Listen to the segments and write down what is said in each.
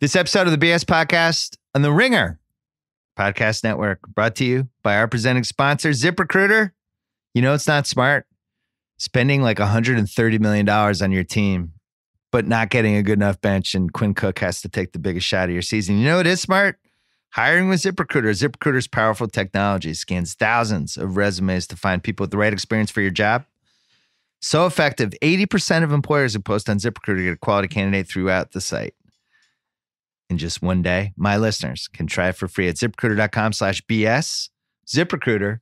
This episode of the BS Podcast on the Ringer Podcast Network, brought to you by our presenting sponsor, ZipRecruiter. You know it's not smart spending like $130 million on your team, but not getting a good enough bench, and Quinn Cook has to take the biggest shot of your season. You know it is smart? Hiring with ZipRecruiter. ZipRecruiter's powerful technology scans thousands of resumes to find people with the right experience for your job. So effective, 80% of employers who post on ZipRecruiter get a quality candidate throughout the site. In just one day, my listeners can try it for free at ZipRecruiter.com/BS. ZipRecruiter,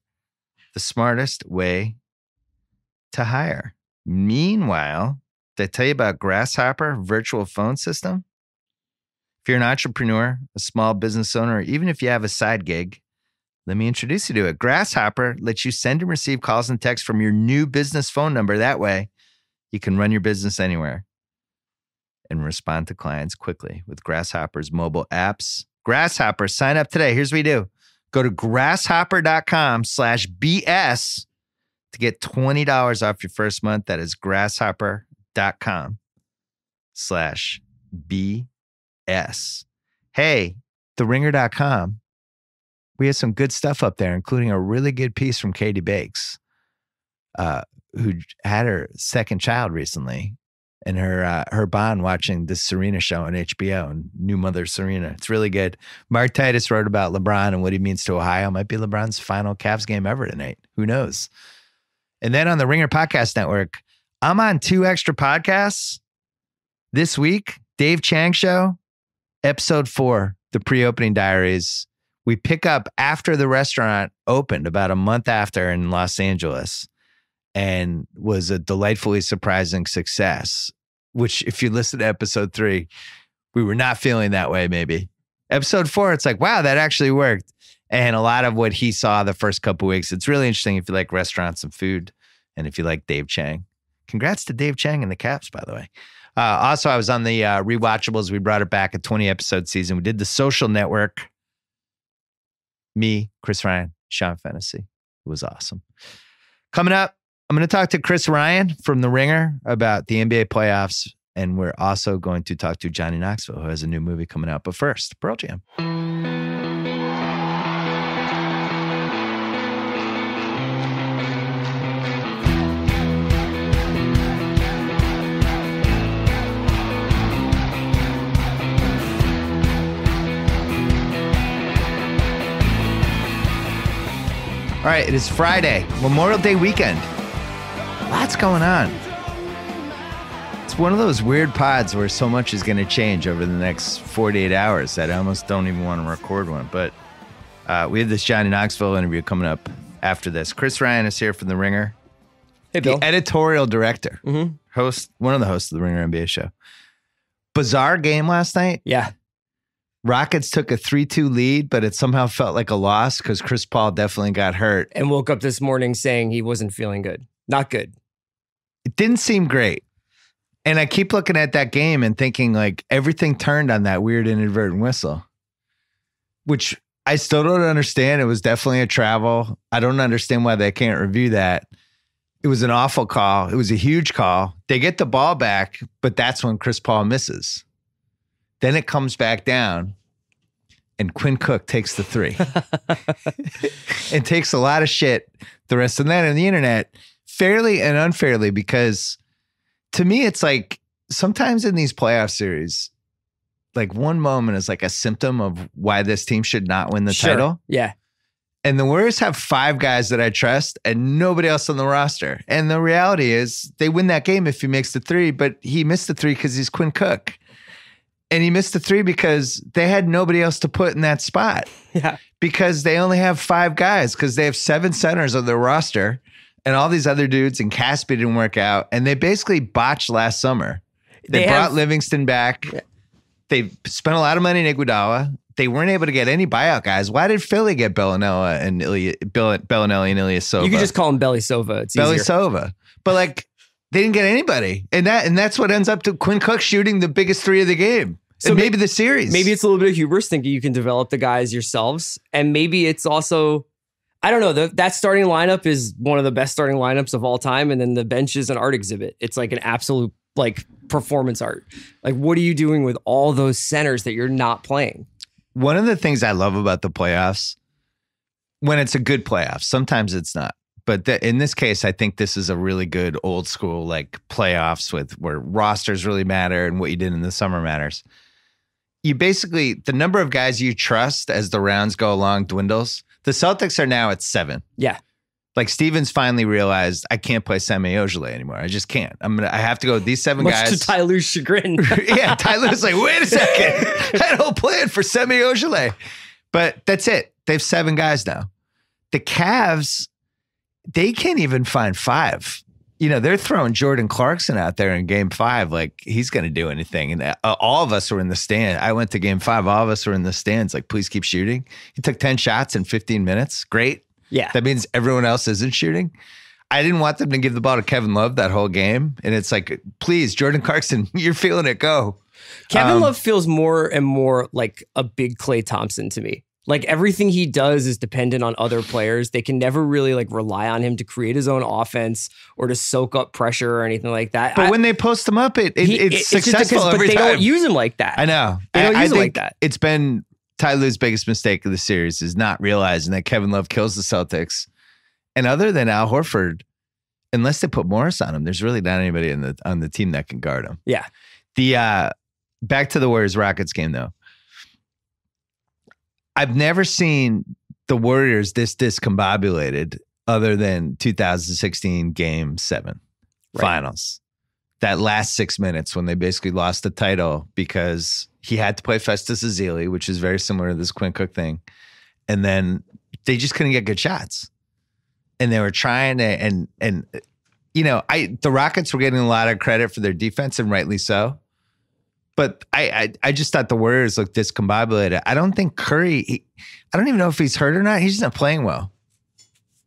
the smartest way to hire. Meanwhile, did I tell you about Grasshopper virtual phone system? If you're an entrepreneur, a small business owner, or even if you have a side gig, let me introduce you to it. Grasshopper lets you send and receive calls and texts from your new business phone number. That way, you can run your business anywhere and respond to clients quickly with Grasshopper's mobile apps. Grasshopper, sign up today. Here's what you do. Go to grasshopper.com/BS to get $20 off your first month. That is grasshopper.com/BS. Hey, theringer.com. We have some good stuff up there, including a really good piece from Katie Bakes, who had her second child recently. And her bond watching the Serena show on HBO and new mother Serena. It's really good. Mark Titus wrote about LeBron and what he means to Ohio. Might be LeBron's final Cavs game ever tonight. Who knows? And then on the Ringer Podcast Network, I'm on 2 extra podcasts this week. Dave Chang Show, episode 4, the pre-opening diaries. We pick up after the restaurant opened, about a month after, in Los Angeles, and was a delightfully surprising success, which if you listen to episode 3, we were not feeling that way maybe. Episode 4, it's like, wow, that actually worked. And a lot of what he saw the first couple of weeks, it's really interesting if you like restaurants and food and if you like Dave Chang. Congrats to Dave Chang and the Caps, by the way. Also, I was on the Rewatchables. We brought it back, a 20-episode season. We did The Social Network. Me, Chris Ryan, Sean Fennessy. It was awesome. Coming up, I'm going to talk to Chris Ryan from The Ringer about the NBA playoffs, and we're also going to talk to Johnny Knoxville, who has a new movie coming out. But first, Pearl Jam. All right, it is Friday, Memorial Day weekend. Lots going on. It's one of those weird pods where so much is going to change over the next 48 hours that I almost don't even want to record one. But we have this Johnny Knoxville interview coming up after this. Chris Ryan is here from The Ringer. Hey, Bill. The editorial director, host, one of the hosts of The Ringer NBA show. Bizarre game last night. Yeah. Rockets took a 3-2 lead, but it somehow felt like a loss because Chris Paul definitely got hurt. And woke up this morning saying he wasn't feeling good. Not good. It didn't seem great. And I keep looking at that game and thinking like everything turned on that weird inadvertent whistle, which I still don't understand. It was definitely a travel. I don't understand why they can't review that. It was an awful call. It was a huge call. They get the ball back, but that's when Chris Paul misses. Then it comes back down and Quinn Cook takes the 3 and takes a lot of shit the rest of the night on the internet, fairly and unfairly, because to me, it's like sometimes in these playoff series, like one moment is like a symptom of why this team should not win the title. Yeah. And the Warriors have 5 guys that I trust and nobody else on the roster. And the reality is they win that game if he makes the 3, but he missed the 3 because he's Quinn Cook. And he missed the 3 because they had nobody else to put in that spot. Yeah. Because they only have 5 guys, because they have 7 centers on their roster and all these other dudes, and Caspi didn't work out. And they basically botched last summer. They brought Livingston back. Yeah. They spent a lot of money in Iguodala. They weren't able to get any buyout guys. Why did Philly get Bellinelli and Ilyasova? You could just call him Belly Sova. It's easier. Sova. But like, they didn't get anybody. And that's what ends up to Quinn Cook shooting the biggest 3 of the game. So and maybe the series. Maybe it's a little bit of hubris thinking you can develop the guys yourselves. And maybe it's also, I don't know, that starting lineup is one of the best starting lineups of all time. And then the bench is an art exhibit. It's like an absolute like performance art. Like, what are you doing with all those centers that you're not playing? One of the things I love about the playoffs, when it's a good playoff, sometimes it's not. But in this case, I think this is a really good old school like playoffs where rosters really matter and what you did in the summer matters. You basically, the number of guys you trust as the rounds go along dwindles. The Celtics are now at 7. Yeah. Like Stevens finally realized I can't play Semi Ojeleye anymore. I just can't. I have to go with these 7 guys. Much to Ty Lue's chagrin. Yeah, Ty Lue's like, wait a second. I don't plan for Semi Ojeleye. But that's it. They have 7 guys now. The Cavs, they can't even find 5. You know, they're throwing Jordan Clarkson out there in game 5 like he's going to do anything. And all of us were in the stand. I went to game 5. All of us were in the stands like, please keep shooting. He took 10 shots in 15 minutes. Great. Yeah. That means everyone else isn't shooting. I didn't want them to give the ball to Kevin Love that whole game. And it's like, please, Jordan Clarkson, you're feeling it. Go. Kevin Love feels more and more like a big Klay Thompson to me. Like everything he does is dependent on other players. They can never really like rely on him to create his own offense or to soak up pressure or anything like that. But when they post him up, it's successful every time. But they don't use him like that. I know. They don't use him like that. It's been Ty Lue's biggest mistake of the series is not realizing that Kevin Love kills the Celtics. And other than Al Horford, unless they put Morris on him, there's really not anybody on the team that can guard him. Yeah. The back to the Warriors-Rockets game, though. I've never seen the Warriors this discombobulated other than 2016 Game 7 finals. That last 6 minutes when they basically lost the title because he had to play Festus Ezeli, which is very similar to this Quinn Cook thing. And then they just couldn't get good shots. And they were trying to, and you know, the Rockets were getting a lot of credit for their defense, and rightly so. But I just thought the Warriors looked discombobulated. I don't think Curry, I don't even know if he's hurt or not. He's just not playing well.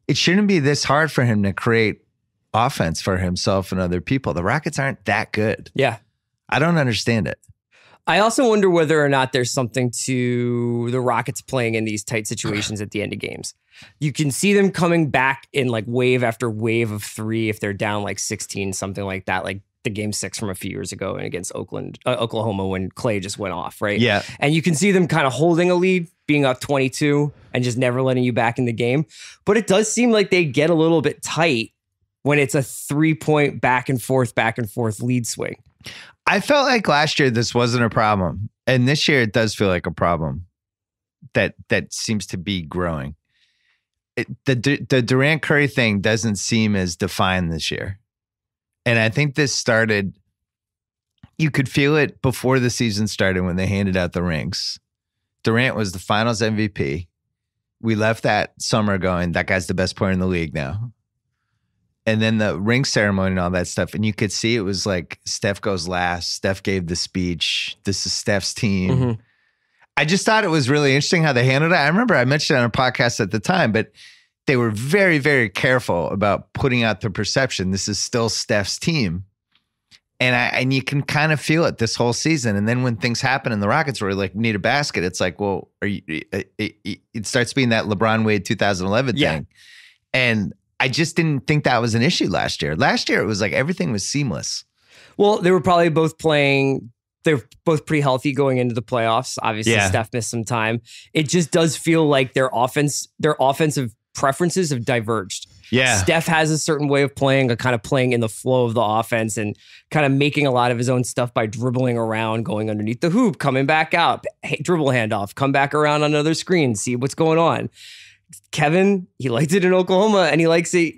It shouldn't be this hard for him to create offense for himself and other people. The Rockets aren't that good. Yeah. I don't understand it. I also wonder whether or not there's something to the Rockets playing in these tight situations at the end of games. You can see them coming back in like wave after wave of 3 if they're down like 16, something like that. Like the game 6 from a few years ago and against Oklahoma when Klay just went off, right? Yeah. And you can see them kind of holding a lead, being up 22 and just never letting you back in the game. But it does seem like they get a little bit tight when it's a 3-point back and forth lead swing. I felt like last year this wasn't a problem. And this year it does feel like a problem that seems to be growing. The Durant Curry thing doesn't seem as defined this year. And I think this started, you could feel it before the season started when they handed out the rings. Durant was the finals MVP. We left that summer going, that guy's the best player in the league now. And then the ring ceremony and all that stuff. And you could see it was like Steph goes last. Steph gave the speech. This is Steph's team. Mm-hmm. I just thought it was really interesting how they handled it. I remember I mentioned it on a podcast at the time, but they were very, very careful about putting out the perception this is still Steph's team. And you can kind of feel it this whole season. And then when things happen in the Rockets where like need a basket, it's like, well, it starts being that LeBron Wade 2011 thing. And I just didn't think that was an issue last year. Last year, it was like everything was seamless. Well, they were probably both playing. They're both pretty healthy going into the playoffs. Obviously, Steph missed some time. It just does feel like their offensive preferences have diverged. Yeah. Steph has a certain way of playing, kind of playing in the flow of the offense and kind of making a lot of his own stuff by dribbling around, going underneath the hoop, coming back out, dribble handoff, come back around on another screen, see what's going on. Kevin, he likes it in Oklahoma and he likes it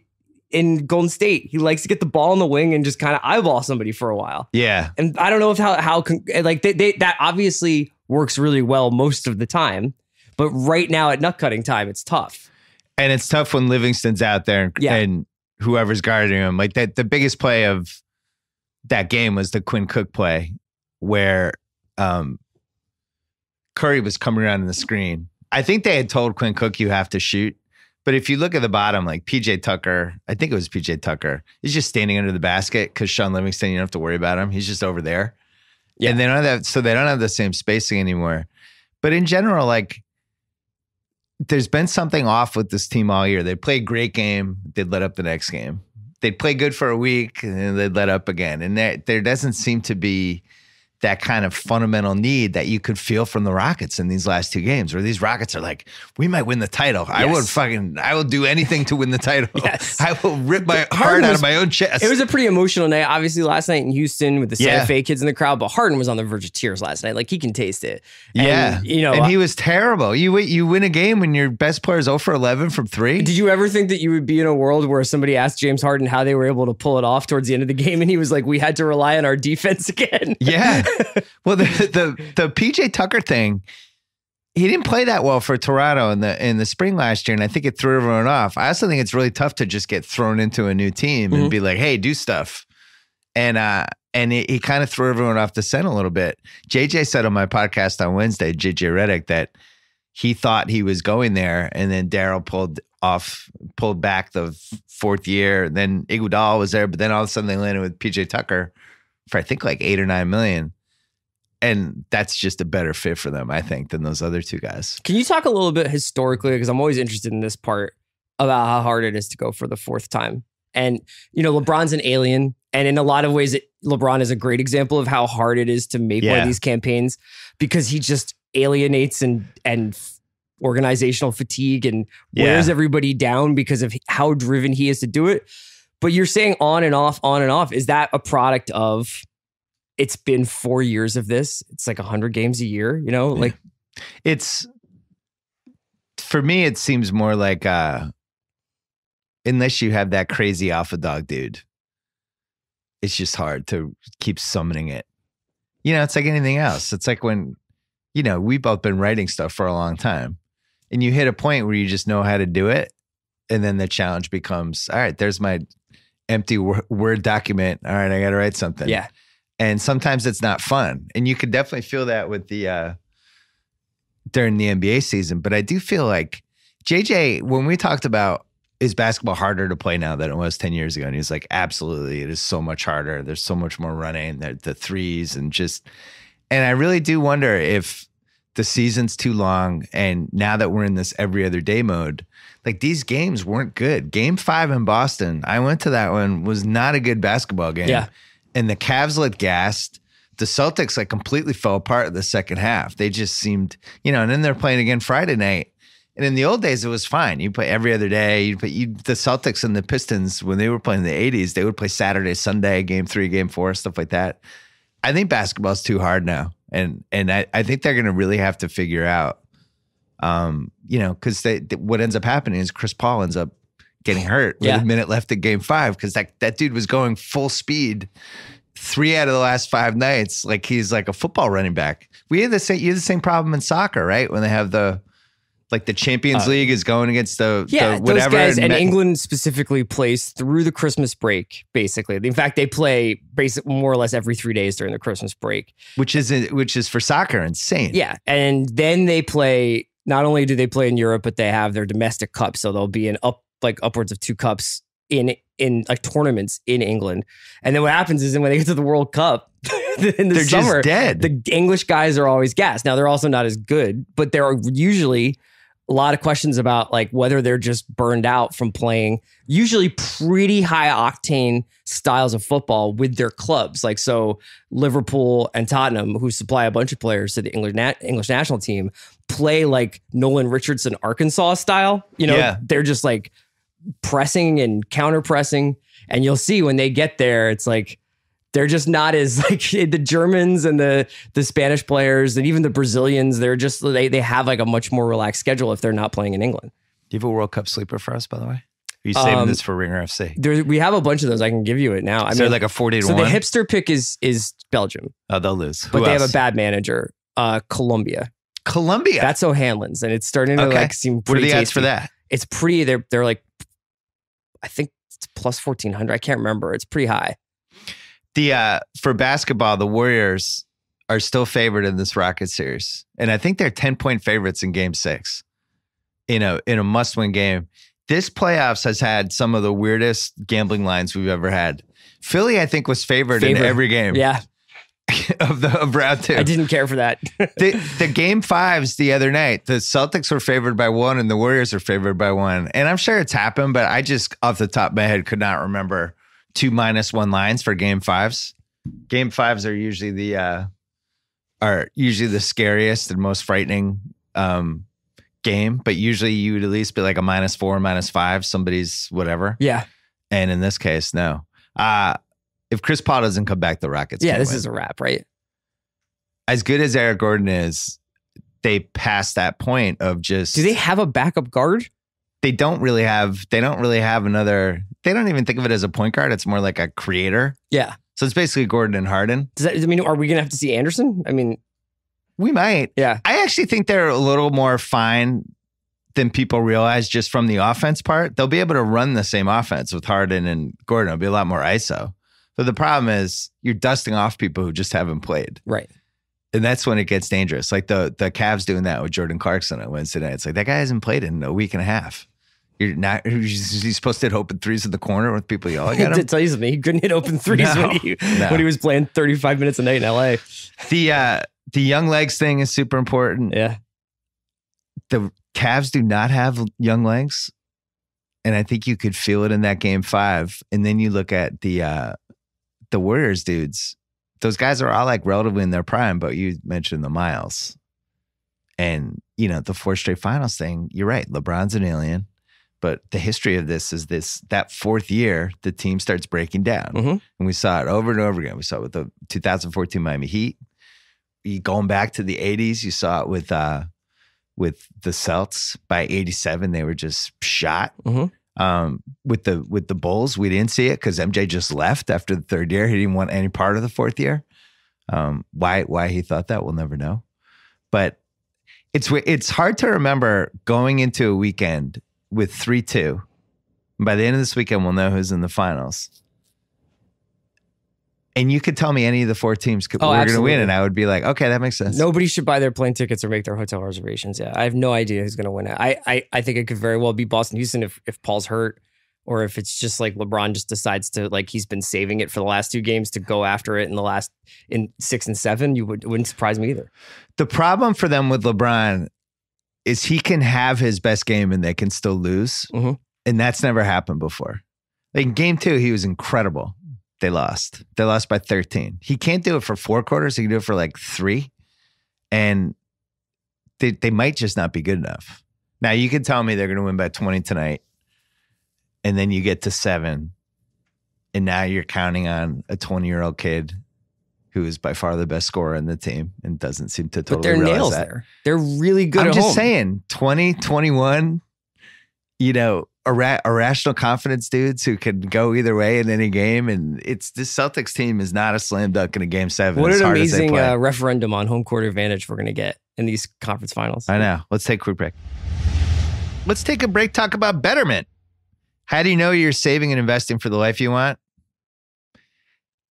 in Golden State. He likes to get the ball in the wing and just kind of eyeball somebody for a while. Yeah. And I don't know if that obviously works really well most of the time, but right now at nut cutting time, it's tough. And it's tough when Livingston's out there and whoever's guarding him. Like that, the biggest play of that game was the Quinn Cook play where Curry was coming around in the screen. I think they had told Quinn Cook you have to shoot. But if you look at the bottom, like PJ Tucker, I think it was PJ Tucker, he's just standing under the basket because Sean Livingston, you don't have to worry about him. He's just over there. Yeah. And they don't have so they don't have the same spacing anymore. But in general, like there's been something off with this team all year. They play a great game. They'd let up the next game. they'd play good for a week and then they'd let up again. And there doesn't seem to be that kind of fundamental need that you could feel from the Rockets in these last 2 games, where these Rockets are like, we might win the title. Yes. I will do anything to win the title. Yes. I will rip my heart out of my own chest. It was a pretty emotional night, obviously, last night in Houston with the Santa Yeah. Fe kids in the crowd, but Harden was on the verge of tears last night. Like, he can taste it. And, yeah. you know, and he was terrible. You win a game when your best player is 0 for 11 from 3. did you ever think that you would be in a world where somebody asked James Harden how they were able to pull it off towards the end of the game, and he was like, we had to rely on our defense again? Yeah. Well, the PJ Tucker thing, he didn't play that well for Toronto in the spring last year, and I think it threw everyone off. I also think it's really tough to just get thrown into a new team and be like, hey, do stuff. And he kind of threw everyone off the scent a little bit. JJ said on my podcast on Wednesday, JJ Redick, that he thought he was going there, and then Daryl pulled back the 4th year. Then Iguodala was there, but then all of a sudden they landed with PJ Tucker for I think like $8 or $9 million. And that's just a better fit for them, I think, than those other 2 guys. Can you talk a little bit historically, because I'm always interested in this part, about how hard it is to go for the 4th time? And, you know, LeBron's an alien. And in a lot of ways, LeBron is a great example of how hard it is to make one of these campaigns, because he just alienates and organizational fatigue and wears everybody down because of how driven he is to do it. But you're saying on and off. Is that a product of, it's been 4 years of this? It's like 100 games a year, you know? Like, it's, for me, it seems more like, unless you have that crazy alpha dog dude, it's just hard to keep summoning it. You know, it's like anything else. It's like when, you know, we've both been writing stuff for a long time, and you hit a point where you just know how to do it. And then the challenge becomes, all right, there's my empty Word document. All right, I got to write something. yeah. And sometimes it's not fun. And you could definitely feel that with the during the NBA season. But I do feel like JJ, when we talked about, is basketball harder to play now than it was 10 years ago? And he was like, absolutely. It is so much harder. There's so much more running, the threes and I really do wonder if the season's too long. And now that we're in this every other day mode, like, these games weren't good. Game 5 in Boston, I went to that one, was not a good basketball game. Yeah. And the Cavs looked gassed. The Celtics like completely fell apart in the second half. They just seemed, you know, and then they're playing again Friday night. And in the old days, it was fine. You play every other day. The Celtics and the Pistons, when they were playing in the 80s, they would play Saturday, Sunday, game 3, game 4, stuff like that. I think basketball's too hard now. And I think they're going to really have to figure out, you know, because what ends up happening is Chris Paul ends up getting hurt with a minute left in game 5, because that dude was going full speed 3 out of the last 5 nights. Like, he's like a football running back. You have the same problem in soccer, right? When they have the Champions League is going against the whatever. Those guys, and England specifically plays through the Christmas break, basically. In fact, they play more or less every 3 days during the Christmas break. Which is for soccer insane. Yeah. And then they play, not only do they play in Europe, but they have their domestic cup. So they'll be in upwards of 2 cups in like tournaments in England. And then what happens is, when they get to the World Cup in the summer, just dead. The English guys are always gassed. Now, they're also not as good, but there are usually a lot of questions about like whether they're just burned out from playing usually pretty high octane styles of football with their clubs. Like, so Liverpool and Tottenham, who supply a bunch of players to the English national team, play like Nolan Richardson, Arkansas style. You know, they're just like pressing and counter pressing. And you'll see when they get there, it's like, they're just not as like the Germans and the Spanish players and even the Brazilians. They're just, they have like a much more relaxed schedule if they're not playing in England. Do you have a World Cup sleeper for us, by the way? Are you saving this for Ringer FC? We have a bunch of those. I can give you it now. I mean, like a 40-1? So the hipster pick is Belgium. Oh, they'll lose. But they have a bad manager. Colombia. That's O'Hanlon's, and it's starting to like seem pretty. What are the odds tasty for that? It's pretty. They're like, I think it's plus 1,400. I can't remember. It's pretty high. For basketball, the Warriors are still favored in this Rocket series, and I think they're 10-point favorites in Game 6 in a must-win game. This playoffs has had some of the weirdest gambling lines we've ever had. Philly, I think, was favored in every game. Yeah. of round 2. I didn't care for that. The game 5s the other night, the Celtics were favored by 1 and the Warriors were favored by 1. And I'm sure it's happened, but I just off the top of my head could not remember 2 -1 lines for game 5s. Game 5s are usually the scariest and most frightening game, but usually you would at least be like a -4, -5, somebody's whatever. Yeah. And in this case, no. If Chris Paul doesn't come back, the Rockets can't this win. is a wrap, right? As good as Eric Gordon is, they passed that point of just. Do they have a backup guard? They don't really have another. They don't even think of it as a point guard. It's more like a creator. Yeah. So it's basically Gordon and Harden. Are we going to have to see Anderson? I mean, we might. Yeah. I actually think they're a little more fine than people realize just from the offense part. They'll be able to run the same offense with Harden and Gordon. It'll be a lot more ISO. But the problem is you're dusting off people who just haven't played. Right. And that's when it gets dangerous. Like the Cavs doing that with Jordan Clarkson on Wednesday night. It's like, that guy hasn't played in a week and a half. He's supposed to hit open threes in the corner with people yelling at him. To tell you something, he couldn't hit open threes when he was playing 35 minutes a night in LA. The young legs thing is super important. Yeah. The Cavs do not have young legs. And I think you could feel it in that game 5. And then you look at the Warriors dudes. Those guys are all like relatively in their prime, but you mentioned the Miles. And, the 4 straight finals thing, you're right. LeBron's an alien. But the history of this is that 4th year, the team starts breaking down. Mm-hmm. And we saw it over and over again. We saw it with the 2014 Miami Heat. Going back to the 80s, you saw it with the Celts. By 87, they were just shot. Mm-hmm. With the Bulls, we didn't see it because MJ just left after the 3rd year. He didn't want any part of the 4th year. Why he thought that, we'll never know. But it's hard to remember going into a weekend with 3-2. By the end of this weekend, we'll know who's in the finals. And you could tell me any of the 4 teams were going to win, and I would be like, okay, that makes sense. Nobody should buy their plane tickets or make their hotel reservations. Yeah, I have no idea who's going to win it. I think it could very well be Boston, Houston if Paul's hurt, or if it's just like LeBron just decides to, like, he's been saving it for the last 2 games to go after it in 6 and 7. Wouldn't surprise me either. The problem for them with LeBron is he can have his best game and they can still lose. Mm-hmm. And that's never happened before. Like in game 2, he was incredible. They lost by 13. He can't do it for 4 quarters. He can do it for like 3. And they might just not be good enough. Now you can tell me they're going to win by 20 tonight. And then you get to 7. And now you're counting on a 20-year-old kid who is by far the best scorer in the team and doesn't seem to totally realize nails that. There. They're really good I'm at just home. saying, 20, 21, irrational confidence dudes who can go either way in any game. And this Celtics team is not a slam dunk in a game 7. What an amazing referendum on home court advantage we're going to get in these conference finals. I know. Let's take a quick break. Let's take a break, talk about Betterment. How do you know you're saving and investing for the life you want?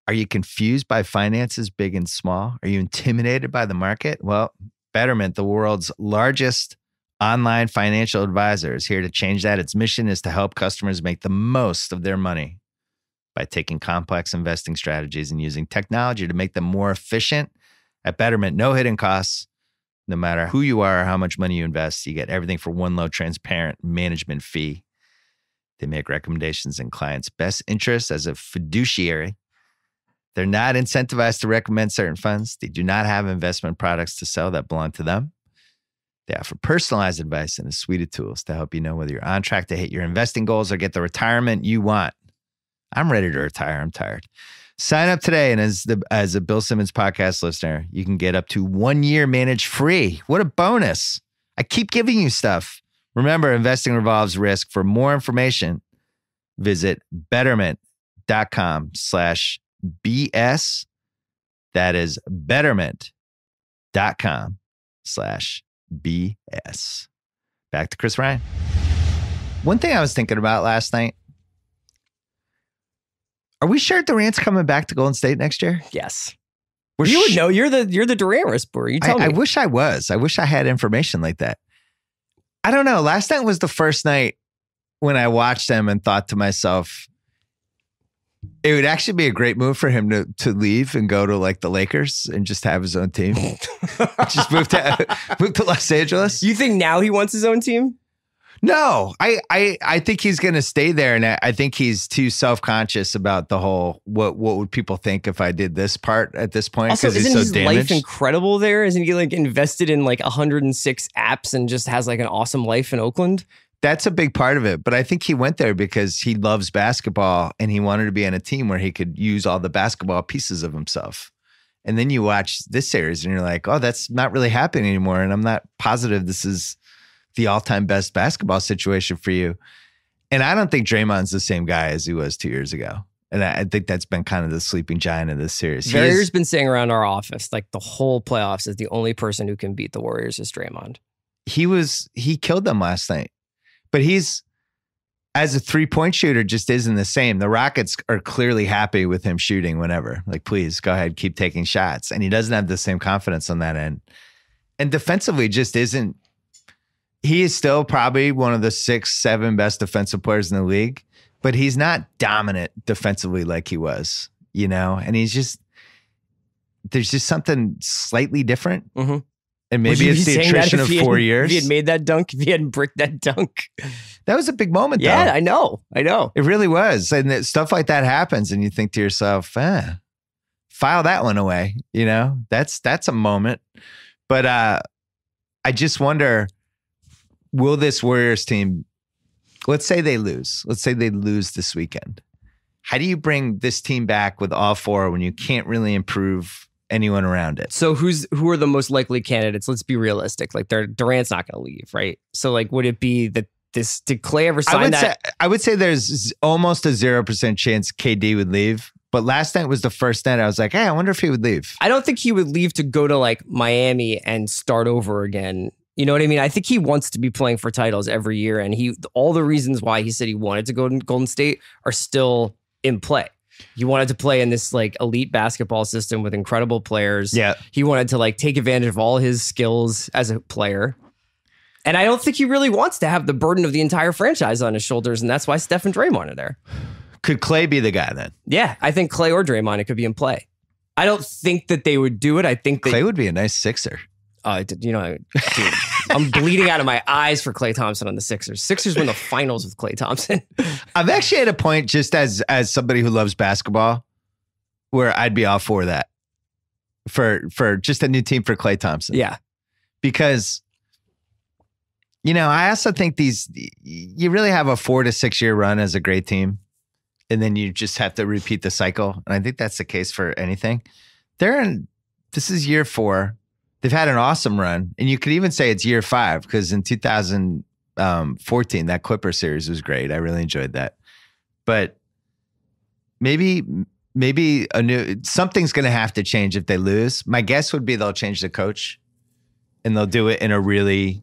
Are you confused by finances, big and small? Are you intimidated by the market? Well, Betterment, the world's largest online financial advisor, is here to change that. Its mission is to help customers make the most of their money by taking complex investing strategies and using technology to make them more efficient. At Betterment, no hidden costs. No matter who you are or how much money you invest, you get everything for one low, transparent management fee. They make recommendations in clients' best interests as a fiduciary. They're not incentivized to recommend certain funds. They do not have investment products to sell that belong to them. They offer personalized advice and a suite of tools to help you know whether you're on track to hit your investing goals or get the retirement you want. I'm ready to retire. I'm tired. Sign up today, and as a Bill Simmons podcast listener, you can get up to 1 year managed free. What a bonus. I keep giving you stuff. Remember, investing involves risk. For more information, visit betterment.com/BS. That is betterment.com/BS. Back to Chris Ryan. One thing I was thinking about last night. Are we sure Durant's coming back to Golden State next year? Yes. You would know. You're the Durant whisperer. You tell me. I wish I was. I wish I had information like that. I don't know. Last night was the first night when I watched them and thought to myself, It would actually be a great move for him to leave and go to like the Lakers and just have his own team. Just move to Los Angeles. You think now he wants his own team? No, I think he's going to stay there, and I think he's too self-conscious about the whole what would people think if I did this part at this point. Also, isn't he's so his damaged. life incredible there? Isn't he like invested in like 106 apps and just has like an awesome life in Oakland? That's a big part of it, but I think he went there because he loves basketball and he wanted to be on a team where he could use all the basketball pieces of himself. And then you watch this series and you're like, oh, that's not really happening anymore, and I'm not positive this is the all-time best basketball situation for you. And I don't think Draymond's the same guy as he was 2 years ago. And I think that's been kind of the sleeping giant of this series. Verrier's been saying around our office, like the whole playoffs, is the only person who can beat the Warriors is Draymond. He killed them last night. But he's, as a three-point shooter, just isn't the same. The Rockets are clearly happy with him shooting whenever. Like, please, go ahead, keep taking shots. And he doesn't have the same confidence on that end. And defensively just isn't. He is still probably one of the 6-7 best defensive players in the league, but he's not dominant defensively like he was, and there's just something slightly different. Mm-hmm. And maybe it's the attrition of 4 years. If he had made that dunk, if he hadn't bricked that dunk. That was a big moment, though. Yeah, I know. It really was. And stuff like that happens and you think to yourself, file that one away. That's a moment. But I just wonder, will this Warriors team, let's say they lose. Let's say they lose this weekend. How do you bring this team back with all four when you can't really improve anyone around it? So who are the most likely candidates? Let's be realistic. Like Durant's not going to leave, right? So like, would it be that did Clay ever sign that? I would say there's almost a 0% chance KD would leave. But last night was the first night I was like, hey, I wonder if he would leave. I don't think he would leave to go to like Miami and start over again. You know what I mean? I think he wants to be playing for titles every year. And all the reasons why he said he wanted to go to Golden State are still in play. He wanted to play in this like elite basketball system with incredible players. Yeah. He wanted to like take advantage of all his skills as a player. And I don't think he really wants to have the burden of the entire franchise on his shoulders. And that's why Steph and Draymond are there. Could Clay be the guy then? Yeah, I think Clay or Draymond, it could be in play. I don't think that they would do it. I think Clay would be a nice Sixer. Dude, I'm bleeding out of my eyes for Klay Thompson on the Sixers. Sixers win the finals with Klay Thompson. I'm actually at a point, just as somebody who loves basketball, where I'd be all for that. For just a new team for Klay Thompson. Yeah. Because, I also think you really have a 4 to 6 year run as a great team. And then you just have to repeat the cycle. And I think that's the case for anything. This is year 4. They've had an awesome run. And you could even say it's year 5 because in 2014, that Clipper series was great. I really enjoyed that. But maybe something's going to have to change if they lose. My guess would be they'll change the coach and they'll do it in a really,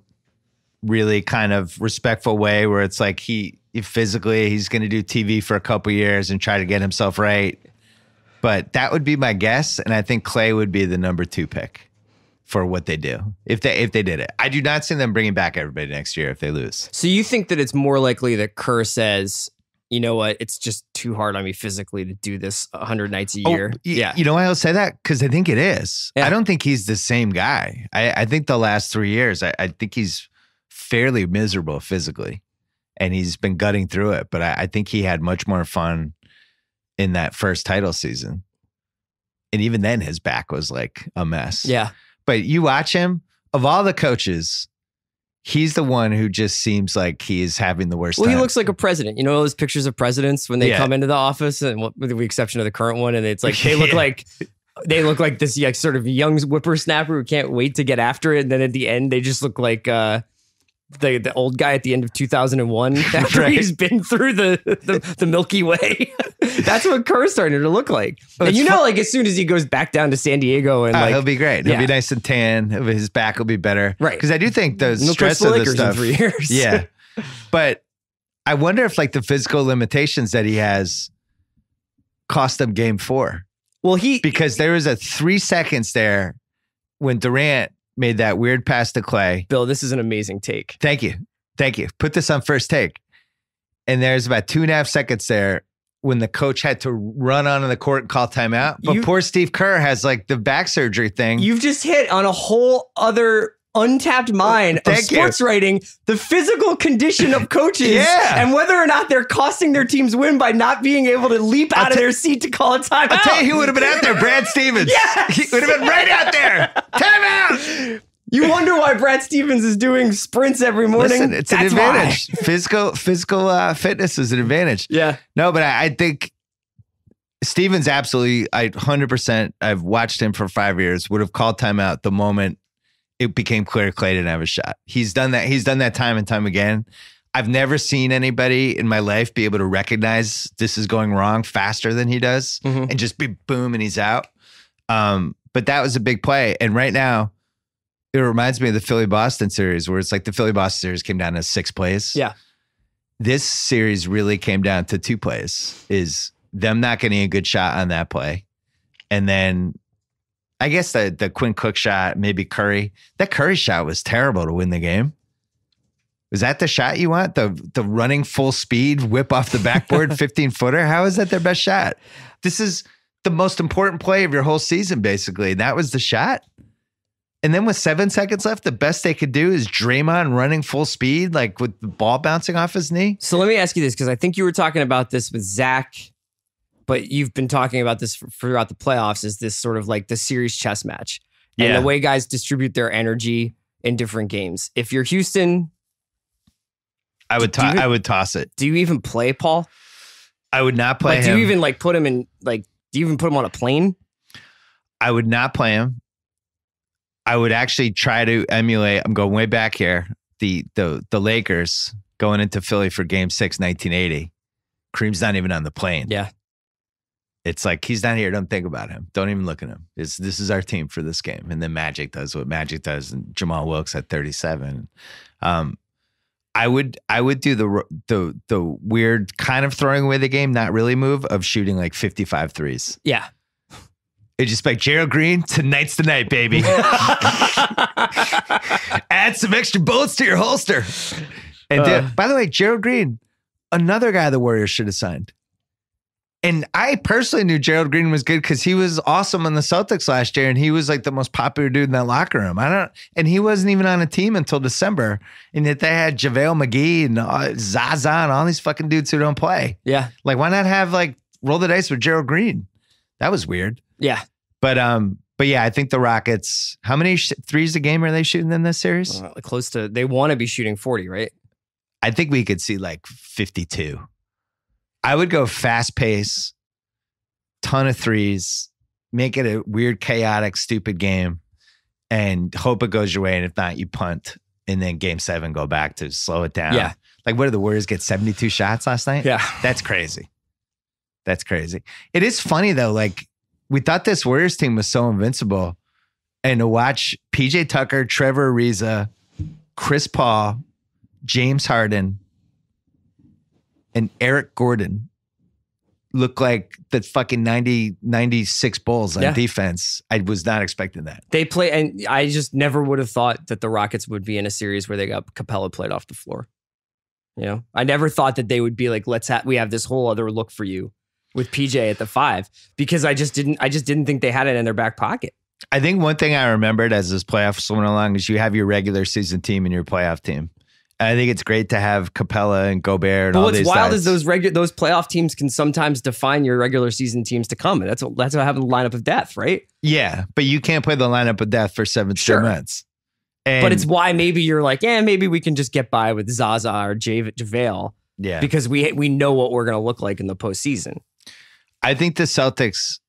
really kind of respectful way where it's like he's going to do TV for a couple years and try to get himself right. But that would be my guess. And I think Clay would be the number 2 pick for what they do if they did it. I do not see them bringing back everybody next year if they lose. So you think that it's more likely that Kerr says, you know what, it's just too hard on me physically to do this 100 nights a year. Yeah. You know why I'll say that? Because I think it is. Yeah. I don't think he's the same guy. I think the last 3 years, I think he's fairly miserable physically. And he's been gutting through it. But I think he had much more fun in that first title season. And even then, his back was like a mess. Yeah. But you watch him, of all the coaches, he's the one who just seems like he is having the worst time. He looks like a president. You know those pictures of presidents when they come into the office, and with the exception of the current one, and it's like they look like this sort of young whippersnapper who can't wait to get after it. And then at the end, they just look like the old guy at the end of 2001 after Right. he's been through the Milky Way. That's what Kerr's starting to look like. And like as soon as he goes back down to San Diego and he'll be great. He'll be nice and tan. His back will be better. Right. Because I do think the stress of the stuff. In 3 years. Yeah. But I wonder if like the physical limitations that he has cost him game 4. Well, because there was a 3 seconds there when Durant made that weird pass to Clay. Bill, this is an amazing take. Thank you. Put this on First Take. And there's about 2.5 seconds there when the coach had to run onto the court and call timeout. But poor Steve Kerr has like the back surgery thing. You've just hit on a whole other untapped mine of sports writing, the physical condition of coaches and whether or not they're costing their teams win by not being able to leap out of their seat to call a timeout. I'll tell you who would have been out there, Brad Stevens. Yes! He would have been right out there. Timeout! You wonder why Brad Stevens is doing sprints every morning? Listen, it's an advantage. Physical fitness is an advantage. Yeah. No, but I think Stevens absolutely, 100%, I've watched him for 5 years, would have called timeout the moment it became clear Clay didn't have a shot. He's done that. He's done that time and time again. I've never seen anybody in my life be able to recognize this is going wrong faster than he does and just be boom and he's out. But that was a big play. And right now, it reminds me of the Philly-Boston series where it's like the Philly-Boston series came down to 6 plays. Yeah. This series really came down to 2 plays, is them not getting a good shot on that play. And then I guess the Quinn Cook shot, maybe Curry. That Curry shot was terrible to win the game. Was that the shot you want? The running full speed, whip off the backboard, 15-footer? How is that their best shot? This is the most important play of your whole season, basically. That was the shot. And then with 7 seconds left, the best they could do is Draymond running full speed, like with the ball bouncing off his knee. So let me ask you this, because I think you were talking about this with Zach, but you've been talking about this throughout the playoffs, is this sort of like the series chess match and the way guys distribute their energy in different games. If you're Houston, I would toss it. Do you even play Paul? I would not play him. Do you even like put him in, like, do you even put him on a plane? I would not play him. I would actually try to emulate, I'm going way back here, the Lakers going into Philly for game 6, 1980. Kareem's not even on the plane. Yeah. It's like, he's not here. Don't think about him. Don't even look at him. This is our team for this game. And then Magic does what Magic does, and Jamal Wilkes at 37. I would do the weird kind of throwing away the game, not really move of shooting like 55 threes. Yeah. It's just like Gerald Green, tonight's the night, baby. Add some extra bullets to your holster. And by the way, Gerald Green, another guy the Warriors should have signed. And I personally knew Gerald Green was good because he was awesome on the Celtics last year, and he was like the most popular dude in that locker room. And he wasn't even on a team until December, and yet they had JaVale McGee and Zaza and all these fucking dudes who don't play. Yeah, like why not have like roll the dice with Gerald Green? That was weird. Yeah, but yeah, I think the Rockets. How many threes a game are they shooting in this series? Close to. They want to be shooting 40, right? I think we could see like 52. I would go fast pace, ton of threes, make it a weird, chaotic, stupid game, and hope it goes your way. And if not, you punt. And then game 7, go back to slow it down. Yeah. Like, what did the Warriors get 72 shots last night? Yeah. That's crazy. That's crazy. It is funny, though. Like, we thought this Warriors team was so invincible. And to watch PJ Tucker, Trevor Ariza, Chris Paul, James Harden, and Eric Gordon look like the fucking 96 Bulls on defense. I was not expecting that. They play, and I just never would have thought that the Rockets would be in a series where they got Capella played off the floor. You know, I never thought that they would be like, we have this whole other look for you with PJ at the 5, because I just didn't think they had it in their back pocket. I think one thing I remembered as this playoffs went along is you have your regular season team and your playoff team. I think it's great to have Capella and Gobert and all these guys. What's wild is those playoff teams can sometimes define your regular season teams to come. And that's what happened in the lineup of death, right? Yeah, but you can't play the lineup of death for 7 straight months. But it's why maybe you're like, maybe we can just get by with Zaza or JaVale. Yeah. Because we know what we're going to look like in the postseason. I think the Celtics,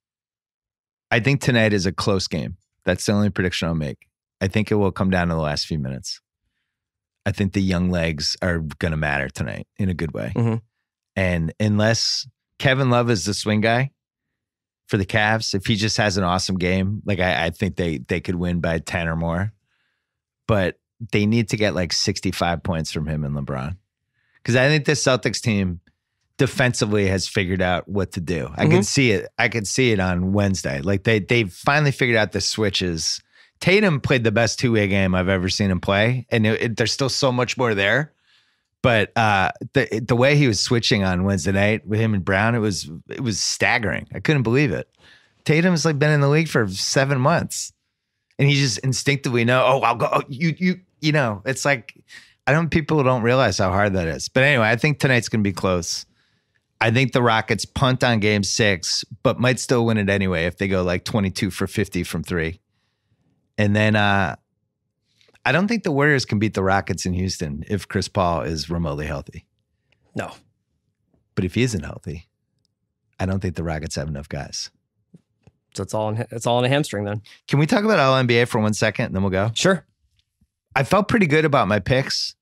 tonight is a close game. That's the only prediction I'll make. I think it will come down to the last few minutes. I think the young legs are going to matter tonight in a good way. Mm-hmm. And unless Kevin Love is the swing guy for the Cavs, if he just has an awesome game, like I think they could win by 10 or more. But they need to get like 65 points from him and LeBron. Because I think this Celtics team defensively has figured out what to do. I can see it. I could see it on Wednesday. Like they finally figured out the switches. Tatum played the best 2-way game I've ever seen him play. And there's still so much more there. But the way he was switching on Wednesday night with him and Brown, it was staggering. I couldn't believe it. Tatum's like been in the league for 7 months, and he just instinctively know. Oh, I'll go. Oh, you know. It's like people don't realize how hard that is. But anyway, I think tonight's going to be close. I think the Rockets punt on game 6, but might still win it anyway if they go like 22 for 50 from 3. And then I don't think the Warriors can beat the Rockets in Houston if Chris Paul is remotely healthy. No. But if he isn't healthy, I don't think the Rockets have enough guys. So it's all in a hamstring then. Can we talk about All-NBA for 1 second and then we'll go? Sure. I felt pretty good about my picks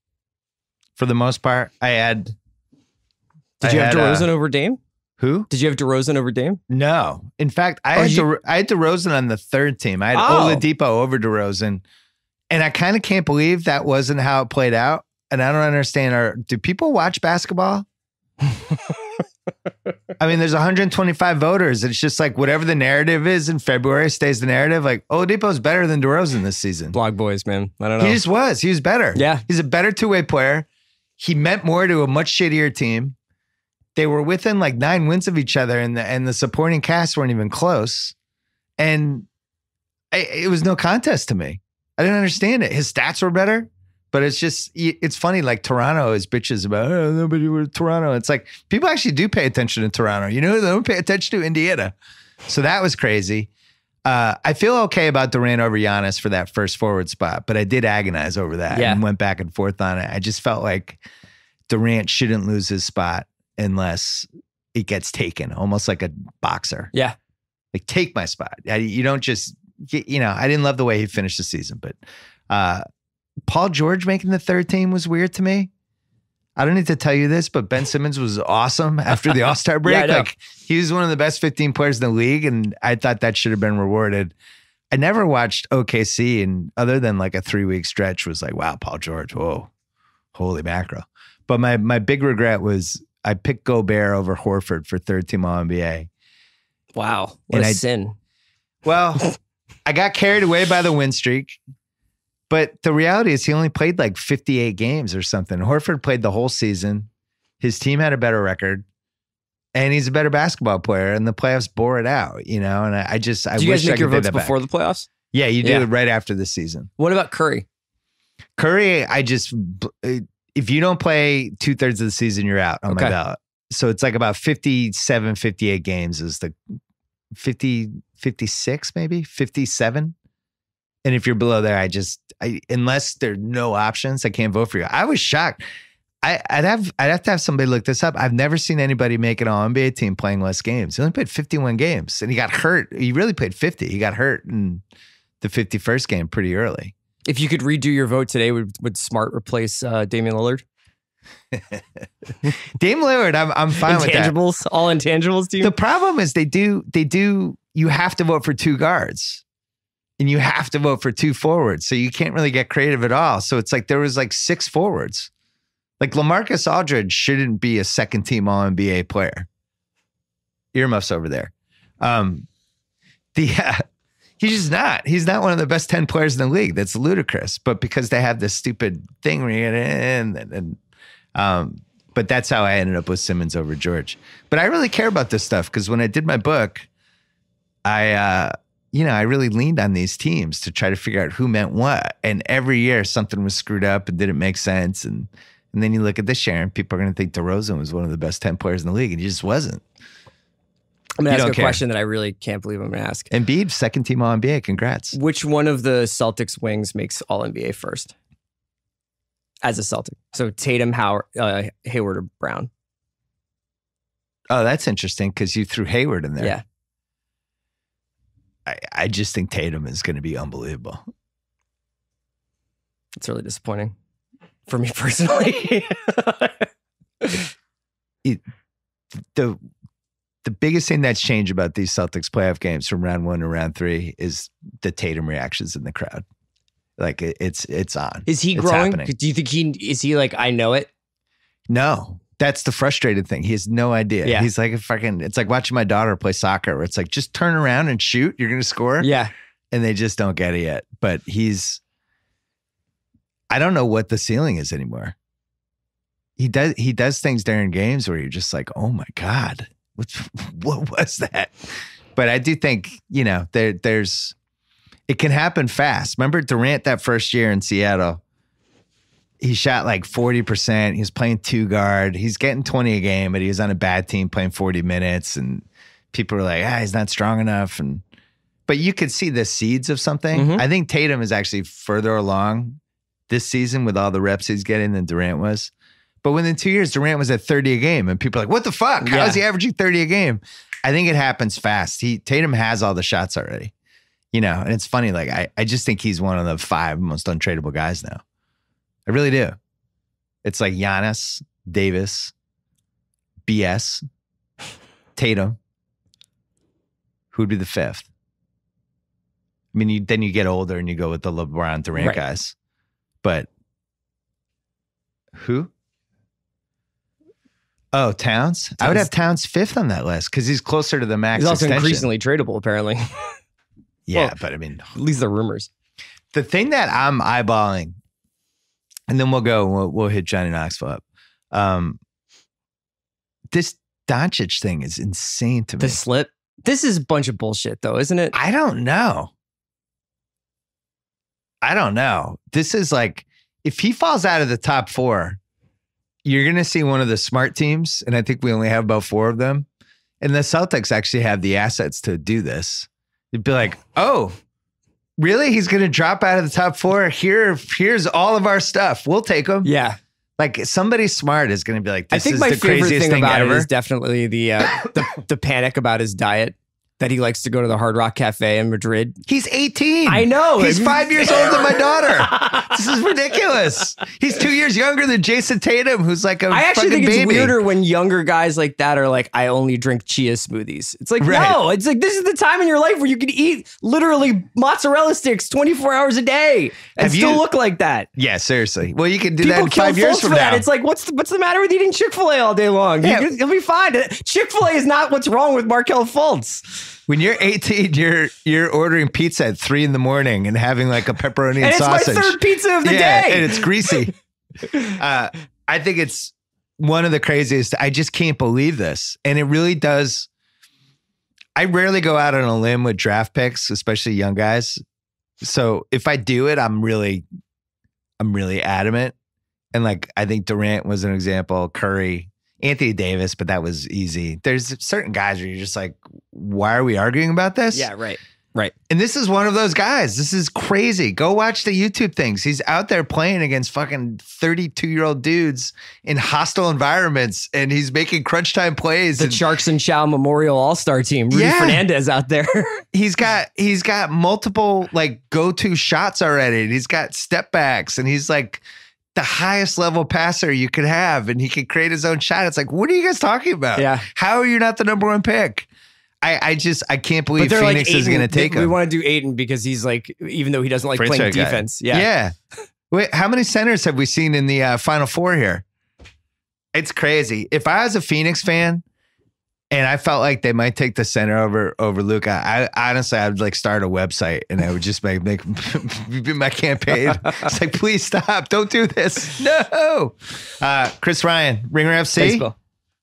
for the most part. Did you have DeRozan over Dame? Who? Did you have DeRozan over Dame? No. In fact, I had DeRozan on the third team. I had Oladipo over DeRozan. And I kind of can't believe that wasn't how it played out. And I don't understand. Do people watch basketball? I mean, there's 125 voters. It's just like whatever the narrative is in February stays the narrative. Like, Oladipo's better than DeRozan this season. Blog boys, man. I don't know. He just was. He was better. Yeah. He's a better two-way player. He meant more to a much shittier team. They were within like 9 wins of each other, and the supporting cast weren't even close. And it was no contest to me. I didn't understand it. His stats were better, but it's funny. Like Toronto is bitches about, nobody with Toronto. It's like people actually do pay attention to Toronto. You know, they don't pay attention to Indiana. So that was crazy. I feel okay about Durant over Giannis for that first forward spot, but I did agonize over that and went back and forth on it. I just felt like Durant shouldn't lose his spot unless it gets taken, almost like a boxer. Yeah. Like, take my spot. You don't just, I didn't love the way he finished the season, but Paul George making the third team was weird to me. I don't need to tell you this, but Ben Simmons was awesome after the All-Star break. Like, he was one of the best 15 players in the league, and I thought that should have been rewarded. I never watched OKC, and other than like a 3-week stretch, was like, wow, Paul George, whoa, holy mackerel. But my big regret was I picked Gobert over Horford for third team All-NBA. Wow, what a sin. Well, I got carried away by the win streak. But the reality is he only played like 58 games or something. Horford played the whole season. His team had a better record. And he's a better basketball player. And the playoffs bore it out, And I do you guys make your votes before the playoffs? Yeah, you do it right after the season. What about Curry? Curry, if you don't play 2/3 of the season, you're out on my ballot. So it's like about 57, 58 games is the 50, 56 maybe, 57. And if you're below there, unless there are no options, I can't vote for you. I was shocked. I'd have to have somebody look this up. I've never seen anybody make an All-NBA team playing less games. He only played 51 games, and he got hurt. He really played 50. He got hurt in the 51st game pretty early. If you could redo your vote today, would Smart replace Damian Lillard? Dame Lillard, I'm fine with that. Intangibles, all intangibles team. The problem is they do. You have to vote for 2 guards. And you have to vote for 2 forwards. So you can't really get creative at all. So it's like there was like 6 forwards. Like LaMarcus Aldridge shouldn't be a second team All-NBA player. Earmuffs over there. He's just not. He's not one of the best 10 players in the league. That's ludicrous. But because they have this stupid thing where you get in, but that's how I ended up with Simmons over George. But I really care about this stuff because when I did my book, I really leaned on these teams to try to figure out who meant what. And every year something was screwed up and didn't make sense. And then you look at this year and people are going to think DeRozan was one of the best 10 players in the league. And he just wasn't. I'm going to ask a question that I really can't believe I'm going to ask. Embiid, second team All-NBA. Congrats. Which one of the Celtics wings makes All-NBA first? As a Celtic. So Tatum, Hayward, or Brown? Oh, that's interesting because you threw Hayward in there. Yeah. I just think Tatum is going to be unbelievable. It's really disappointing for me personally. The biggest thing that's changed about these Celtics playoff games from round 1 to round 3 is the Tatum reactions in the crowd. Like it's on. Is he growing? Do you think is he like, I know it? No. That's the frustrated thing. He has no idea. Yeah. He's like it's like watching my daughter play soccer where it's like, just turn around and shoot. You're going to score. Yeah. And they just don't get it yet. But I don't know what the ceiling is anymore. he does things during games where you're just like, oh my God, what was that? But I do think, there's it can happen fast. Remember Durant that first year in Seattle? He shot like 40%. He was playing 2-guard. He's getting 20 a game, but he was on a bad team playing 40 minutes. And people were like, he's not strong enough. But you could see the seeds of something. Mm-hmm. I think Tatum is actually further along this season with all the reps he's getting than Durant was. But within 2 years, Durant was at 30 a game. And people are like, what the fuck? How is he averaging 30 a game? I think it happens fast. Tatum has all the shots already. And it's funny. Like, I just think he's one of the 5 most untradeable guys now. I really do. It's like Giannis, Davis, BS, Tatum. Who'd be the 5th? I mean, then you get older and you go with the LeBron Durant guys. But who? Oh, Towns? I would have Towns 5th on that list because he's closer to the max He's also extension. increasingly tradable, apparently. Yeah, but I mean, at least the rumors. The thing that I'm eyeballing, and then we'll hit Johnny Knoxville up. This Doncic thing is insane to me. The slip. This is a bunch of bullshit, though, isn't it? I don't know. This is like, if he falls out of the top 4, you're going to see one of the smart teams, and I think we only have about 4 of them. And the Celtics actually have the assets to do this. You'd be like, oh, really? He's going to drop out of the top 4? Here's all of our stuff. We'll take him. Yeah. Like, somebody smart is going to be like, this is the craziest thing ever. I think my favorite thing about it is definitely the panic about his diet. That he likes to go to the Hard Rock Cafe in Madrid. He's 18. I know. He's 5 years older than my daughter. This is ridiculous. He's 2 years younger than Jason Tatum, who's like a I actually fucking think it's baby. weirder when younger guys like that are like, I only drink chia smoothies. It's like, no, it's like, this is the time in your life where you can eat literally mozzarella sticks 24 hours a day and still look like that. Yeah, seriously. Well, you can do People that in 5 years from now. It's like, what's the matter with eating Chick-fil-A all day long? Yeah. You'll be fine. Chick-fil-A is not what's wrong with Markelle Fultz. When you're 18, you're ordering pizza at 3 a.m. and having like a pepperoni and It's sausage. my 3rd pizza of the day. And it's greasy. I think it's one of the craziest. I just can't believe this. And it really does. I rarely go out on a limb with draft picks, especially young guys. So if I do it, I'm really adamant. And like, I think Durant was an example, Curry, Anthony Davis, but that was easy. There's certain guys where you're just like, why are we arguing about this? Yeah, right. Right. And this is one of those guys. This is crazy. Go watch the YouTube things. He's out there playing against fucking 32-year-old dudes in hostile environments, and he's making crunch time plays. The Sharks and Chow Memorial All-Star team. Rudy Fernandez out there. He's got multiple like go-to shots already. And he's got step backs, and he's like the highest level passer you could have, and he can create his own shot. It's like, what are you guys talking about? Yeah. How are you not the number 1 pick? I can't believe Phoenix is going to take him. We want to do Ayton because he's like, even though he doesn't like playing defense. Yeah. Yeah. Wait, how many centers have we seen in the Final Four here? It's crazy. If I was a Phoenix fan and I felt like they might take the center over Luka, I honestly, I'd like start a website and I would just make my campaign. It's like, please stop. Don't do this. No. Chris Ryan, Ringer FC. Thanks, Bill.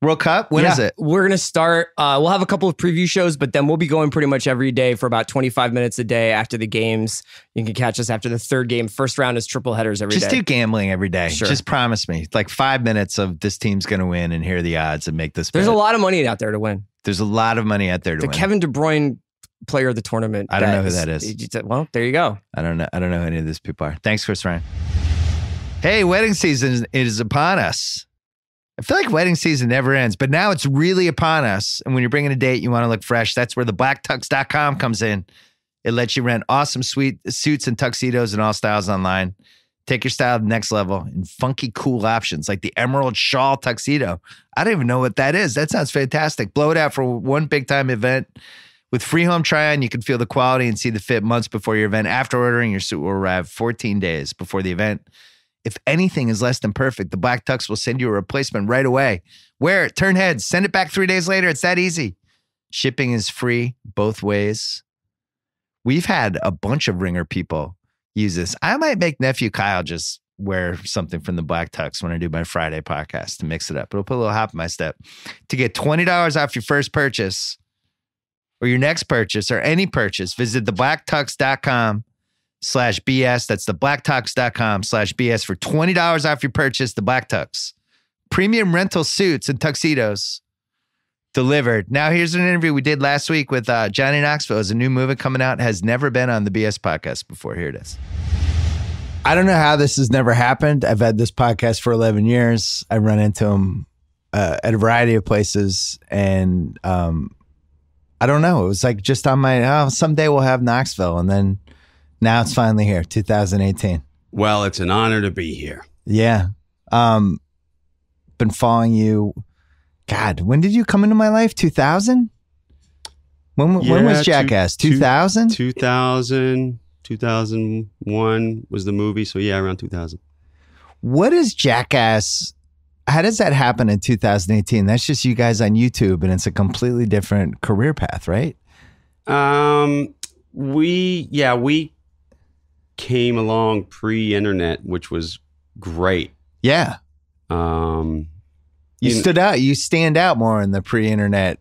World Cup? When is it? We're going to start. We'll have a couple of preview shows, but then we'll be going pretty much every day for about 25 minutes a day after the games. You can catch us after the 3rd game. First round is triple headers every day. Just do gambling every day. Sure. Just promise me. Like 5 minutes of this team's going to win and here are the odds and make this bet. There's a lot of money out there to win. There's a lot of money out there to win. The Kevin De Bruyne player of the tournament. I don't know who that is. Well, there you go. I don't know who any of these people are. Thanks, Chris Ryan. Hey, wedding season is upon us. I feel like wedding season never ends, but now it's really upon us. And when you're bringing a date, you want to look fresh. That's where the blacktux.com comes in. It lets you rent awesome suits and tuxedos in all styles online. Take your style to the next level in funky, cool options like the Emerald Shawl Tuxedo. I don't even know what that is. That sounds fantastic. Blow it out for one big time event. With free home try-on, you can feel the quality and see the fit months before your event. After ordering, your suit will arrive 14 days before the event. If anything is less than perfect, the Black Tux will send you a replacement right away. Wear it, turn heads, send it back 3 days later. It's that easy. Shipping is free both ways. We've had a bunch of Ringer people use this. I might make nephew Kyle just wear something from the Black Tux when I do my Friday podcast to mix it up. It'll put a little hop in my step. To get $20 off your first purchase or your next purchase or any purchase, visit theblacktux.com/BS. That's theblacktux.com/BS for $20 off your purchase. The Black Tux. Premium rental suits and tuxedos delivered. Now, here's an interview we did last week with Johnny Knoxville. It's a new movie coming out. Has never been on the BS podcast before. Here it is. I don't know how this has never happened. I've had this podcast for 11 years. I run into him at a variety of places. And I don't know. It was like just on my, someday we'll have Knoxville. And then now it's finally here, 2018. Well, it's an honor to be here. Yeah. Been following you. God, when did you come into my life? 2000? When was Jackass? 2000? 2001 was the movie. So yeah, around 2000. What is Jackass? How does that happen in 2018? That's just you guys on YouTube and it's a completely different career path, right? We came along pre-internet, which was great. Yeah. You stood out. You stand out more in the pre-internet,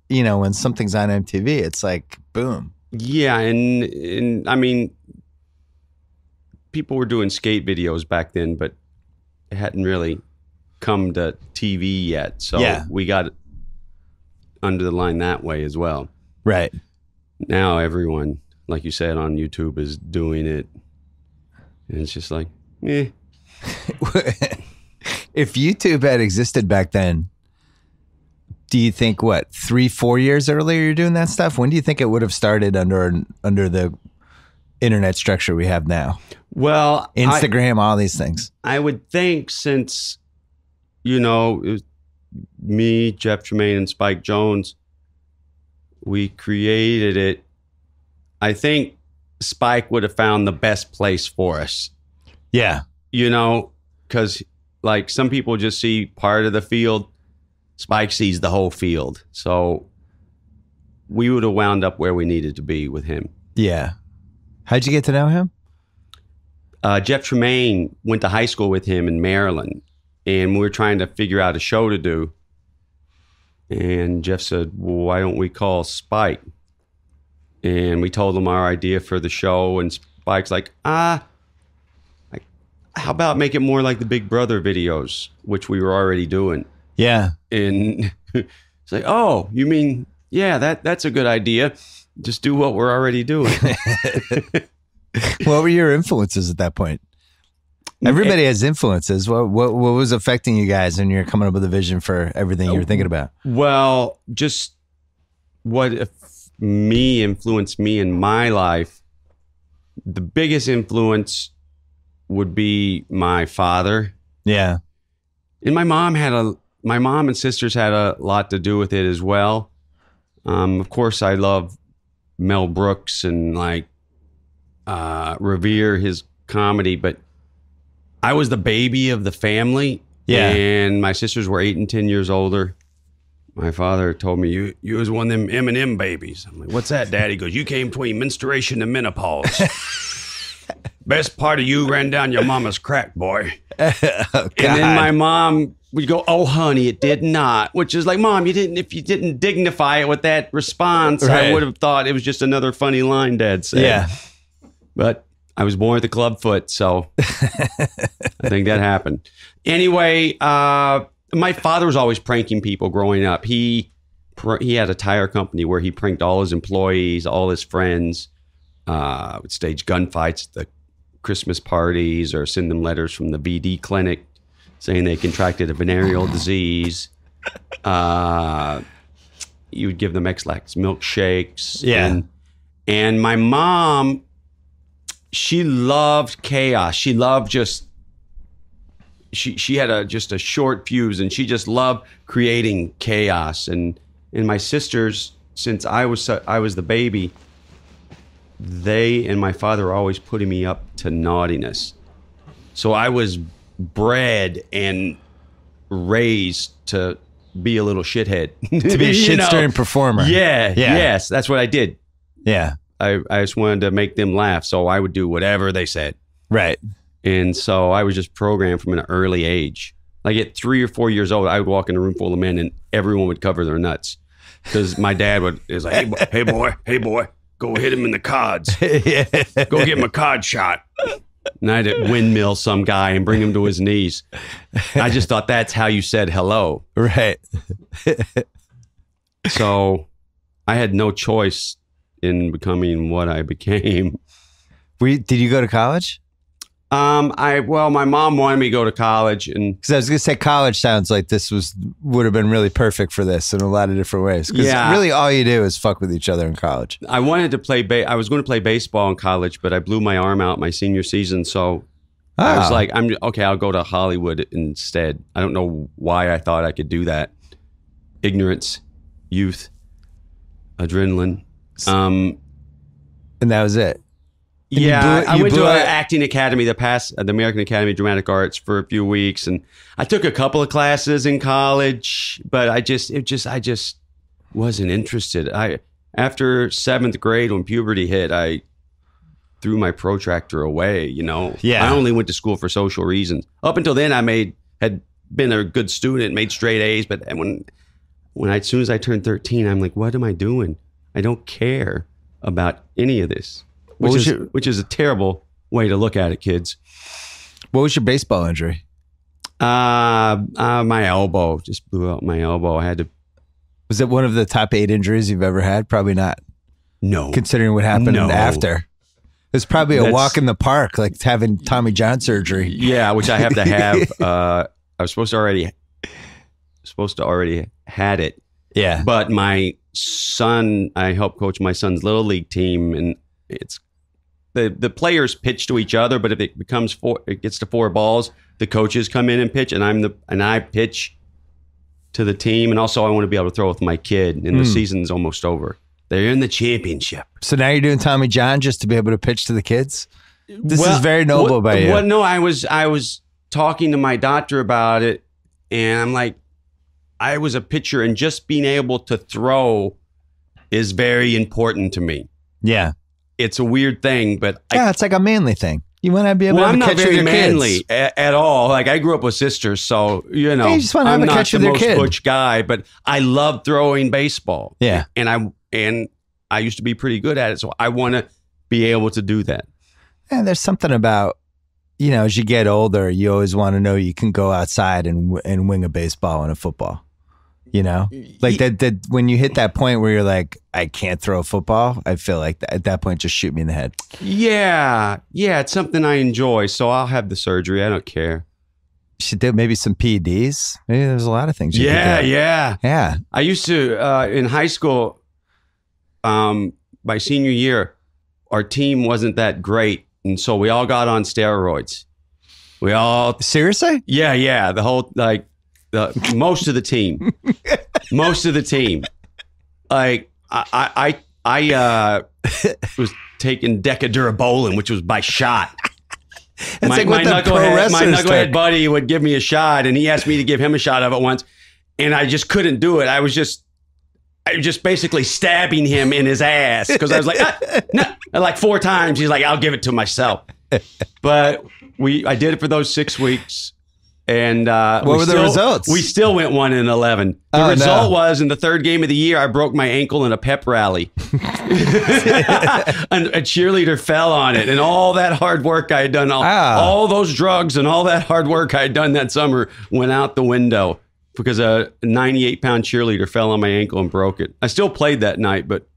when something's on MTV, it's like, boom. Yeah, and I mean, people were doing skate videos back then, but it hadn't really come to TV yet. So we got under the line that way as well. Right. Now everyone, like you said, on YouTube is doing it. And it's just like, eh. If YouTube had existed back then, do you think 3-4 years earlier you're doing that stuff? When do you think it would have started under the internet structure we have now? Well, Instagram, all these things. I would think since, it was me, Jeff Tremaine, and Spike Jones, we created it. I think Spike would have found the best place for us. Yeah. Because like some people just see part of the field. Spike sees the whole field. So we would have wound up where we needed to be with him. Yeah. How'd you get to know him? Jeff Tremaine went to high school with him in Maryland, and we were trying to figure out a show to do. And Jeff said, well, why don't we call Spike? And we told him our idea for the show, and Spike's like, how about make it more like the Big Brother videos, which we were already doing. Yeah. And it's like, oh, you mean, yeah, that's a good idea. Just do what we're already doing. What were your influences at that point? Everybody has influences. What was affecting you guys when you're coming up with a vision for everything you were thinking about? Well, just what influenced me in my life. The biggest influence would be my father. Yeah. And my mom and sisters had a lot to do with it as well. Of course, I love Mel Brooks and revere his comedy, but I was the baby of the family. Yeah. And my sisters were 8 and 10 years older. My father told me, you was one of them M&M babies. I'm like, what's that, Dad? He goes, you came between menstruation and menopause. Best part of you ran down your mama's crack, boy. Oh, and then my mom would go, oh, honey, it did not. Which is like, Mom, if you didn't dignify it with that response, right. I would have thought it was just another funny line Dad said. Yeah. But I was born with a club foot, so I think that happened. Anyway, my father was always pranking people growing up. He had a tire company where he pranked all his employees, all his friends, would stage gunfights at the Christmas parties or send them letters from the VD clinic saying they contracted a venereal disease. You would give them X-Lax milkshakes. Yeah. And my mom, she loved chaos. She loved she had just a short fuse, and she just loved creating chaos. And my sisters, since I was the baby, they and my father were always putting me up to naughtiness. So I was bred and raised to be a little shithead. To be a shit-stirring performer. Yeah. Yes, that's what I did. Yeah. I just wanted to make them laugh, so I would do whatever they said. Right. And so I was just programmed from an early age. Like at 3 or 4 years old, I would walk in a room full of men and everyone would cover their nuts. Because my dad is like, hey boy, go hit him in the cods. Go get him a cod shot. And I had to windmill some guy and bring him to his knees. I just thought that's how you said hello. Right. So I had no choice in becoming what I became. Did you go to college? My mom wanted me to go to college, and Because I was going to say college sounds like this would have been really perfect for this in a lot of different ways. Because really all you do is fuck with each other in college. I wanted to play. I was going to play baseball in college, but I blew my arm out my senior season, so I was like, I'll go to Hollywood instead. I don't know why I thought I could do that. Ignorance, youth, adrenaline. And that was it. And I went to an acting academy, the American Academy of Dramatic Arts, for a few weeks, and I took a couple of classes in college, but I just wasn't interested. After 7th grade, when puberty hit, I threw my protractor away. Yeah. I only went to school for social reasons. Up until then, I had been a good student, made straight A's, but as soon as I turned 13, I'm like, what am I doing? I don't care about any of this. Which is a terrible way to look at it, kids. What was your baseball injury? My elbow. Just blew out my elbow. Was it one of the top 8 injuries you've ever had? Probably not. No. Considering what happened after. It's probably a walk in the park, like having Tommy John surgery. Yeah, which I have to have. I was supposed to already had it. Yeah. But my son, I helped coach my son's little league team, and it's the players pitch to each other, but if it gets to 4 balls, the coaches come in and pitch, and I pitch to the team, and also I want to be able to throw with my kid, and the season's almost over. They're in the championship. So now you're doing Tommy John just to be able to pitch to the kids? This is very noble by you. Well, no, I was talking to my doctor about it, and I'm like, I was a pitcher, and just being able to throw is very important to me. Yeah. It's a weird thing, but it's like a manly thing. You want to be able to I'm catch not with your very manly kids. at all. Like I grew up with sisters, so you just want to have I'm a not catch the with your most kid. butch guy, but I love throwing baseball. Yeah, and I used to be pretty good at it, so I want to be able to do that. And there's something about, as you get older, you always want to know you can go outside and wing a baseball and a football. Like that when you hit that point where you're like, I can't throw a football, I feel like at that point, just shoot me in the head. Yeah, it's something I enjoy, so I'll have the surgery. I don't care. You should do maybe some PEDs. Maybe there's a lot of things you could do. Yeah. I used to, in high school, my senior year, our team wasn't that great, and so we all got on steroids. We all... Seriously? Yeah. The whole, most of the team. Like I was taking Decadurabolin, which was by shot. My knucklehead buddy would give me a shot, and he asked me to give him a shot of it once, and I just couldn't do it. I was just basically stabbing him in his ass because I was like, no, like 4 times. He's like, I'll give it to myself. But I did it for those 6 weeks. And what were the results? We still went 1-11. The result was in the 3rd game of the year, I broke my ankle in a pep rally. And a cheerleader fell on it, and all that hard work I had done, all those drugs and all that hard work I had done that summer went out the window because a 98-pound cheerleader fell on my ankle and broke it. I still played that night, but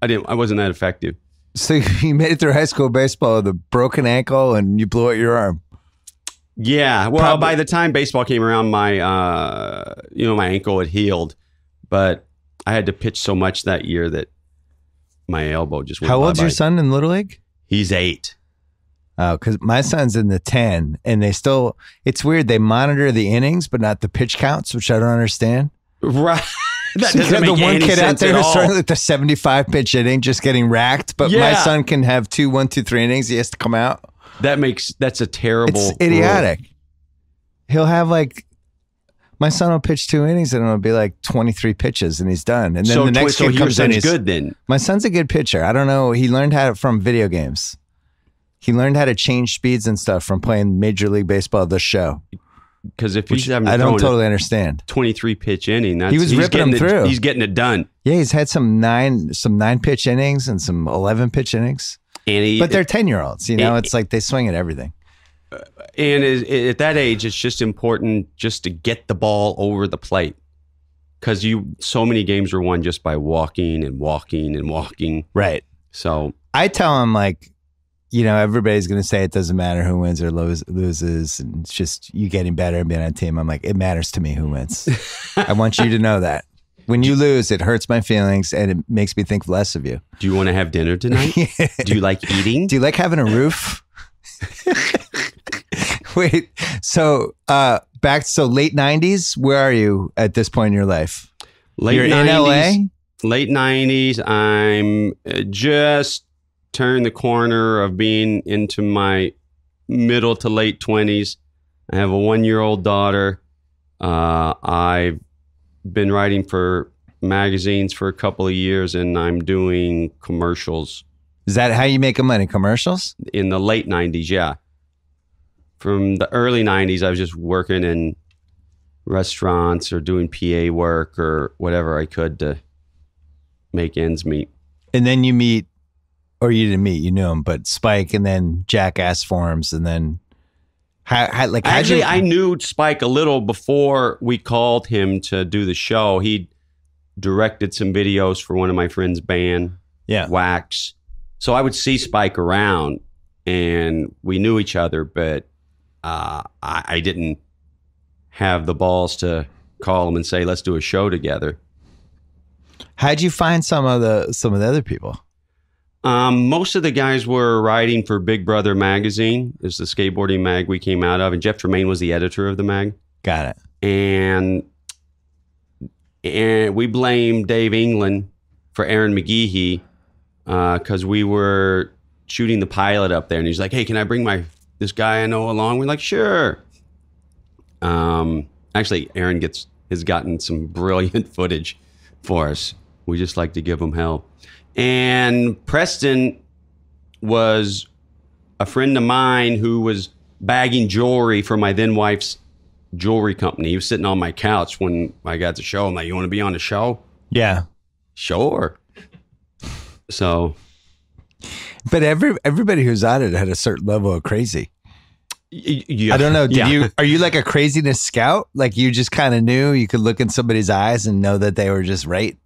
I wasn't that effective. So you made it through high school baseball with a broken ankle, and you blew out your arm. Yeah, well, by the time baseball came around, my my ankle had healed, but I had to pitch so much that year that my elbow just went. How old's your son in Little League? He's 8. Oh, because my son's in the 10, and it's weird. They monitor the innings, but not the pitch counts, which I don't understand. That so doesn't make the one any kid out sense there at who's all. starting at the 75 pitch inning, just getting racked. But my son can have 2, 1, 2, 3 innings. He has to come out. That's a terrible. It's idiotic. Rule. He'll have my son will pitch 2 innings and it'll be like 23 pitches and he's done. And then the next kid comes in. He's good then. My son's a good pitcher. I don't know. He learned how from video games. He learned how to change speeds and stuff from playing Major League Baseball, the show. Because if he's having I don't totally understand. 23 pitch inning, He was ripping them through. He's getting it done. Yeah, he's had some 9 pitch innings and some 11 pitch innings. But they're 10-year-olds, you know, it's like they swing at everything. And at that age, it's just important just to get the ball over the plate. Because so many games are won just by walking and walking and walking. Right. So I tell him, like, you know, everybody's going to say it doesn't matter who wins or loses. And it's just you getting better and being on a team. I'm like, it matters to me who wins. I want you to know that. When you lose, it hurts my feelings and it makes me think less of you. Do you want to have dinner tonight? Do you like eating? Do you like having a roof? Wait, so late 90s, where are you at this point in your life? You're 90s, in LA? Late 90s. I'm just turned the corner of being into my middle to late 20s. I have a 1-year-old daughter. I've been writing for magazines for a couple of years, and I'm doing commercials. Is that how you make money? Commercials? In the late 90s, yeah. From the early 90s, I was just working in restaurants or doing PA work or whatever I could to make ends meet. And then you meet, or you didn't meet, you knew him, but Spike, and then Jackass Forums, and then I knew Spike a little before we called him to do the show. He directed some videos for one of my friends' band, Wax. So I would see Spike around, and we knew each other, but I didn't have the balls to call him and say, let's do a show together. How'd you find some of the other people? Most of the guys were writing for Big Brother magazine. It's the skateboarding mag we came out of, and Jeff Tremaine was the editor of the mag. Got it. And we blamed Dave England for Aaron McGeehee because we were shooting the pilot up there, and he's like, "Hey, can I bring this guy I know along?" We're like, "Sure." Actually, Aaron has gotten some brilliant footage for us. We just like to give him hell. And Preston was a friend of mine who was bagging jewelry for my then wife's jewelry company. He was sitting on my couch when I got the show. I'm like, "You want to be on the show?" Yeah. Sure. So. But everybody who's on it had a certain level of crazy. Yeah. I don't know. Are you like a craziness scout? Like you just kind of knew you could look in somebody's eyes and know that they were just right?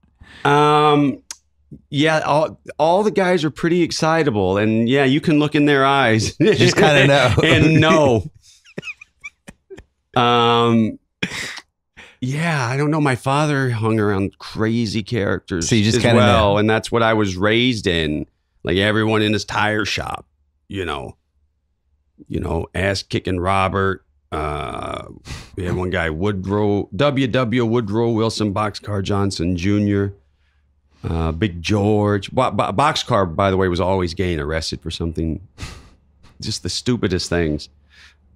Yeah, all the guys are pretty excitable, and yeah, you can look in their eyes. Just kind of know. And know. Yeah, I don't know. My father hung around crazy characters, so you just as kind of well, know. And that's what I was raised in. Like everyone in his tire shop, you know, ass kicking Robert. We had one guy, W.W. Woodrow Wilson, Boxcar Johnson Jr., Big George. Boxcar, by the way, was always getting arrested for something, just the stupidest things.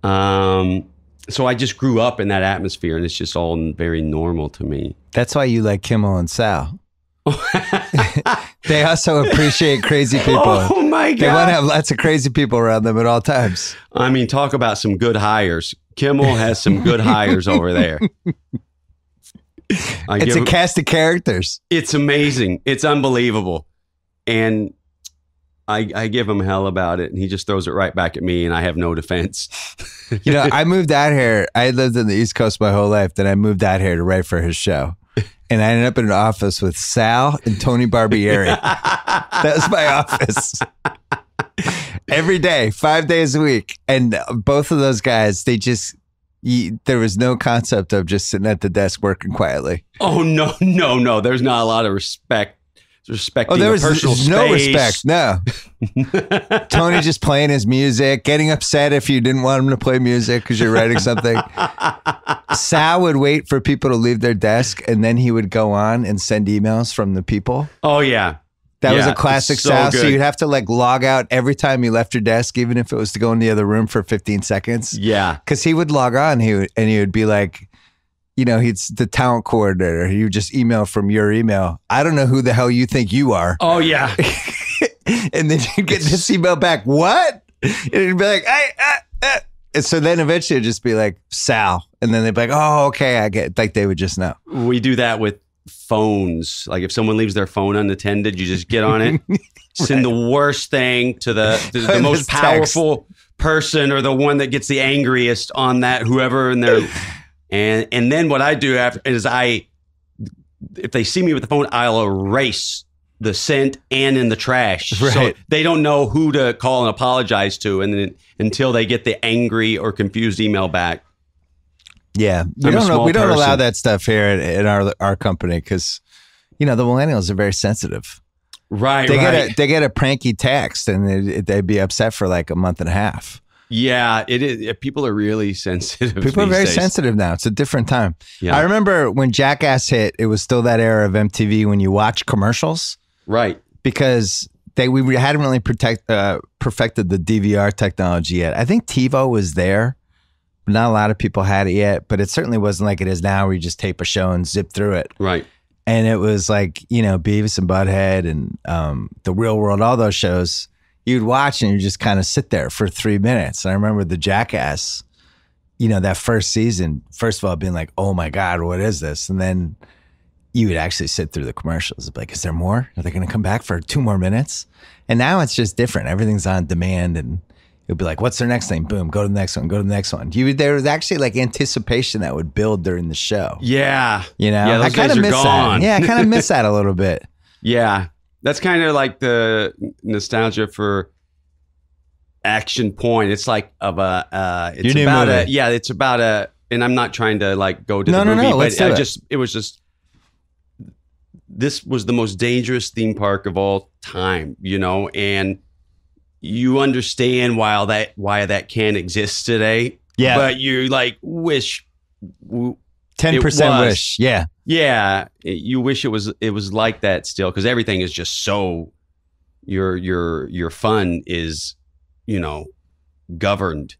So I just grew up in that atmosphere, and it's just all very normal to me. That's why you like Kimmel and Sal. They also appreciate crazy people. Oh my God. They want to have lots of crazy people around them at all times. I mean, talk about some good hires. Kimmel has some good hires over there. It's a cast of characters. It's amazing. It's unbelievable. And I give him hell about it, and he just throws it right back at me, and I have no defense. You know, I moved out here. I lived in the East Coast my whole life. Then I moved out here to write for his show. And I ended up in an office with Sal and Tony Barbieri. That was my office. Every day, 5 days a week. And both of those guys, there was no concept of just sitting at the desk working quietly. Oh, no. There's not a lot of respecting there was personal space. No respect. No. Tony just playing his music, getting upset if you didn't want him to play music because you're writing something. Sal would wait for people to leave their desk, and then he would go on and send emails from the people. Oh, yeah. That was a classic Sal. Good. So you'd have to like log out every time you left your desk, even if it was to go in the other room for 15 seconds. Yeah. Because he would log on and he would be like, you know, he's the talent coordinator. He would just email from your email. I don't know who the hell you think you are. Oh, yeah. And then you get this email back. What? It'd be like, and so then eventually it'd just be like Sal, and then they'd be like, oh, okay, I get. Like they would just know. We do that with phones. Like if someone leaves their phone unattended, you just get on it, send the worst thing to the most powerful person or the one that gets the angriest on that, whoever in there. And then what I do after is if they see me with the phone, I'll erase the sent and in the trash. Right. So they don't know who to call and apologize to, and then until they get the angry or confused email back. Yeah, we don't allow that stuff here in our company because, the millennials are very sensitive. Right, they get a pranky text and they'd be upset for like a month and a half. Yeah, it is. People are really sensitive. People are very days. sensitive now. It's a different time. Yeah. I remember when Jackass hit, it was still that era of MTV when you watch commercials. Right. Because we hadn't really perfected the DVR technology yet. I think TiVo was there. Not a lot of people had it yet, but it certainly wasn't like it is now where you just tape a show and zip through it. Right. And it was like, Beavis and Butthead and The Real World, all those shows you'd watch and you just kind of sit there for 3 minutes. And I remember the Jackass, that first season, first of all, being like, oh my God, what is this? And then you would actually sit through the commercials. It'd be like, is there more? Are they going to come back for 2 more minutes? And now it's just different. Everything's on demand and it'd be like, what's their next name? Boom, go to the next one, go to the next one. There was actually like anticipation that would build during the show. Yeah. Yeah, I kind of miss that. Yeah, I kind of miss that a little bit. Yeah. That's kind of like the nostalgia for Action Point. It's like it's about a, and I'm not trying to like go to the movie, but it was just, this was the most dangerous theme park of all time, and you understand why that can't exist today. Yeah. But you like wish 10% wish. Yeah. Yeah. You wish it was like that still, because everything is just so your fun is, governed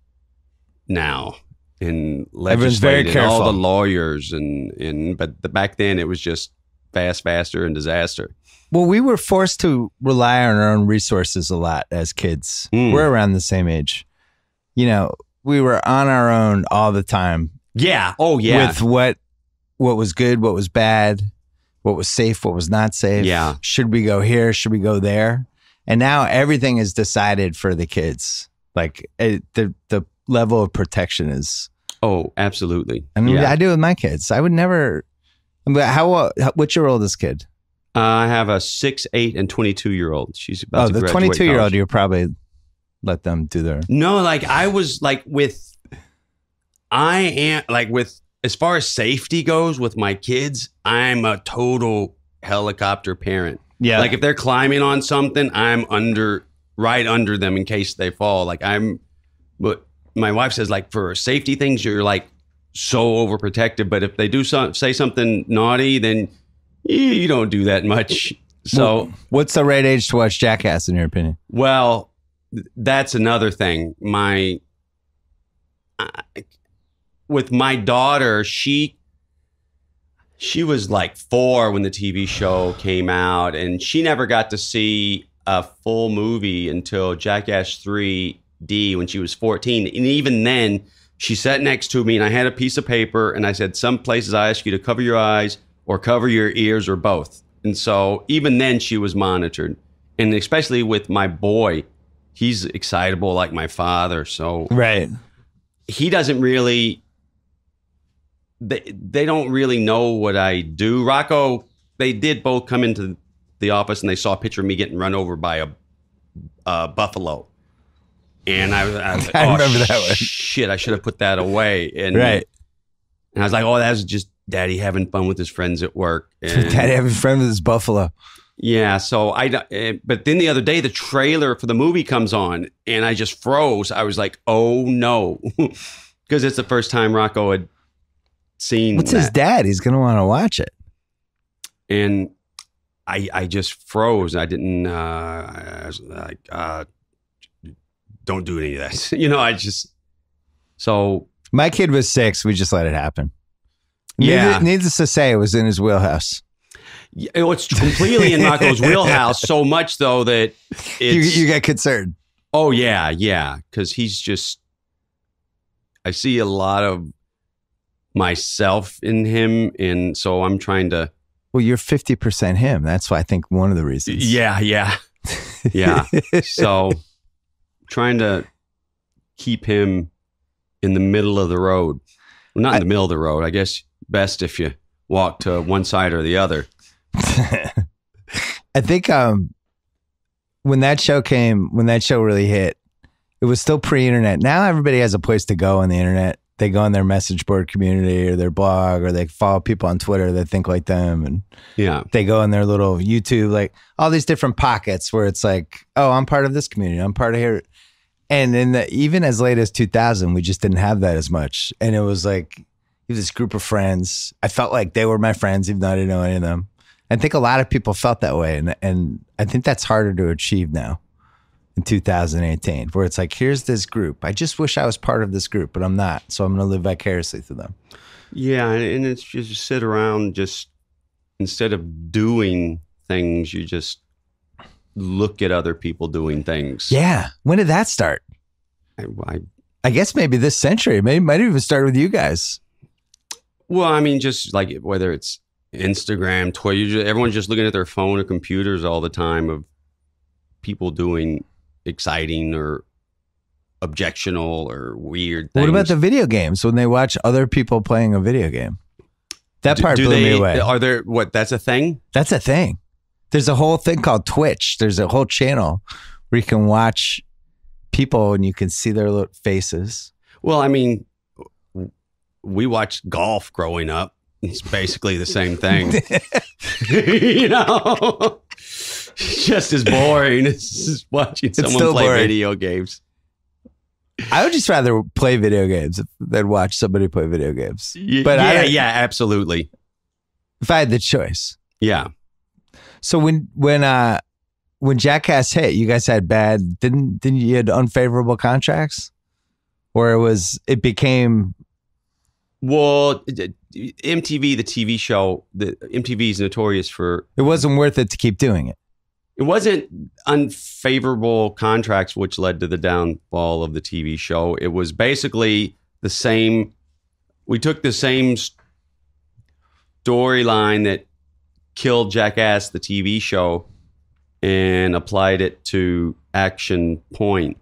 now and legislated, and all the lawyers but back then it was just fast, faster, and disaster. Well, we were forced to rely on our own resources a lot as kids. We're around the same age. We were on our own all the time. Yeah. Oh, yeah. With what was good, what was bad, what was safe, what was not safe. Yeah. Should we go here? Should we go there? And now everything is decided for the kids. Like the level of protection is. Oh, absolutely. I mean, I do with my kids. I would never. What's your oldest kid? I have a 6, 8, and 22-year-old. She's about to graduate. The 22-year-old, you probably let them do their. No, like I was like with as far as safety goes with my kids, I'm a total helicopter parent. Yeah. Like if they're climbing on something, I'm right under them in case they fall. But my wife says like for safety things, you're like so overprotective. But if they do say something naughty, then you don't do that much. So what's the right age to watch Jackass in your opinion? Well, that's another thing. With my daughter, she was like 4 when the TV show came out, and she never got to see a full movie until Jackass 3D when she was 14. And even then, she sat next to me and I had a piece of paper and I said, some places I ask you to cover your eyes or cover your ears or both. And so even then she was monitored. And especially with my boy, he's excitable like my father. So right. He doesn't really, they don't really know what I do. Rocco, they did both come into the office and they saw a picture of me getting run over by a buffalo. And I was like, I remember that one. Shit, I should have put that away. And, right. And I was like, oh, that was just Daddy having fun with his friends at work. And, Daddy having fun with his buffalo. Yeah. So but then the other day, the trailer for the movie comes on and I just froze. I was like, oh no. Because it's the first time Rocco had seen What's his dad? He's going to want to watch it. And I just froze. I didn't, I was like, don't do any of that. So. My kid was 6. We just let it happen. Yeah. Needless to say, it was in his wheelhouse. It's completely in Rocco's wheelhouse, so much though that you get concerned. Oh yeah, because he's just. I see a lot of myself in him, and so I'm trying to. Well, you're 50% him. That's why I think one of the reasons. Yeah. So trying to keep him in the middle of the road. Well, not in the middle of the road. I guess best if you walk to one side or the other. I think when that show really hit, it was still pre-internet. Now everybody has a place to go on the internet. They go on their message board community or their blog, or they follow people on Twitter that think like them. And they go in their little YouTube, like all these different pockets where it's like, oh, I'm part of this community. I'm part of here. And even as late as 2000, we just didn't have that as much. And it was like, this group of friends. I felt like they were my friends, even though I didn't know any of them. I think a lot of people felt that way. And I think that's harder to achieve now in 2018, where it's like, here's this group. I just wish I was part of this group, but I'm not. So I'm going to live vicariously through them. Yeah. And it's just sit around, just instead of doing things, you just look at other people doing things. Yeah. When did that start? I guess maybe this century. Maybe might even start with you guys. Well, I mean, just like whether it's Instagram, Twitter, everyone's just looking at their phone or computers all the time of people doing exciting or objectional or weird things. What about the video games when they watch other people playing a video game? That part blew me away. Are there, that's a thing? That's a thing. There's a whole thing called Twitch. There's a whole channel where you can watch people and you can see their little faces. Well, I mean, we watched golf growing up. It's basically the same thing. You know? It's just as boring as watching someone play video games. I would just rather play video games than watch somebody play video games. But yeah, absolutely. If I had the choice. Yeah. So when Jackass hit, you guys had didn't you had unfavorable contracts? Or it became... Well, MTV, the TV show, MTV is notorious for... It wasn't worth it to keep doing it. It wasn't unfavorable contracts, which led to the downfall of the TV show. It was basically the same... We took the same storyline that killed Jackass, the TV show, and applied it to Action Point.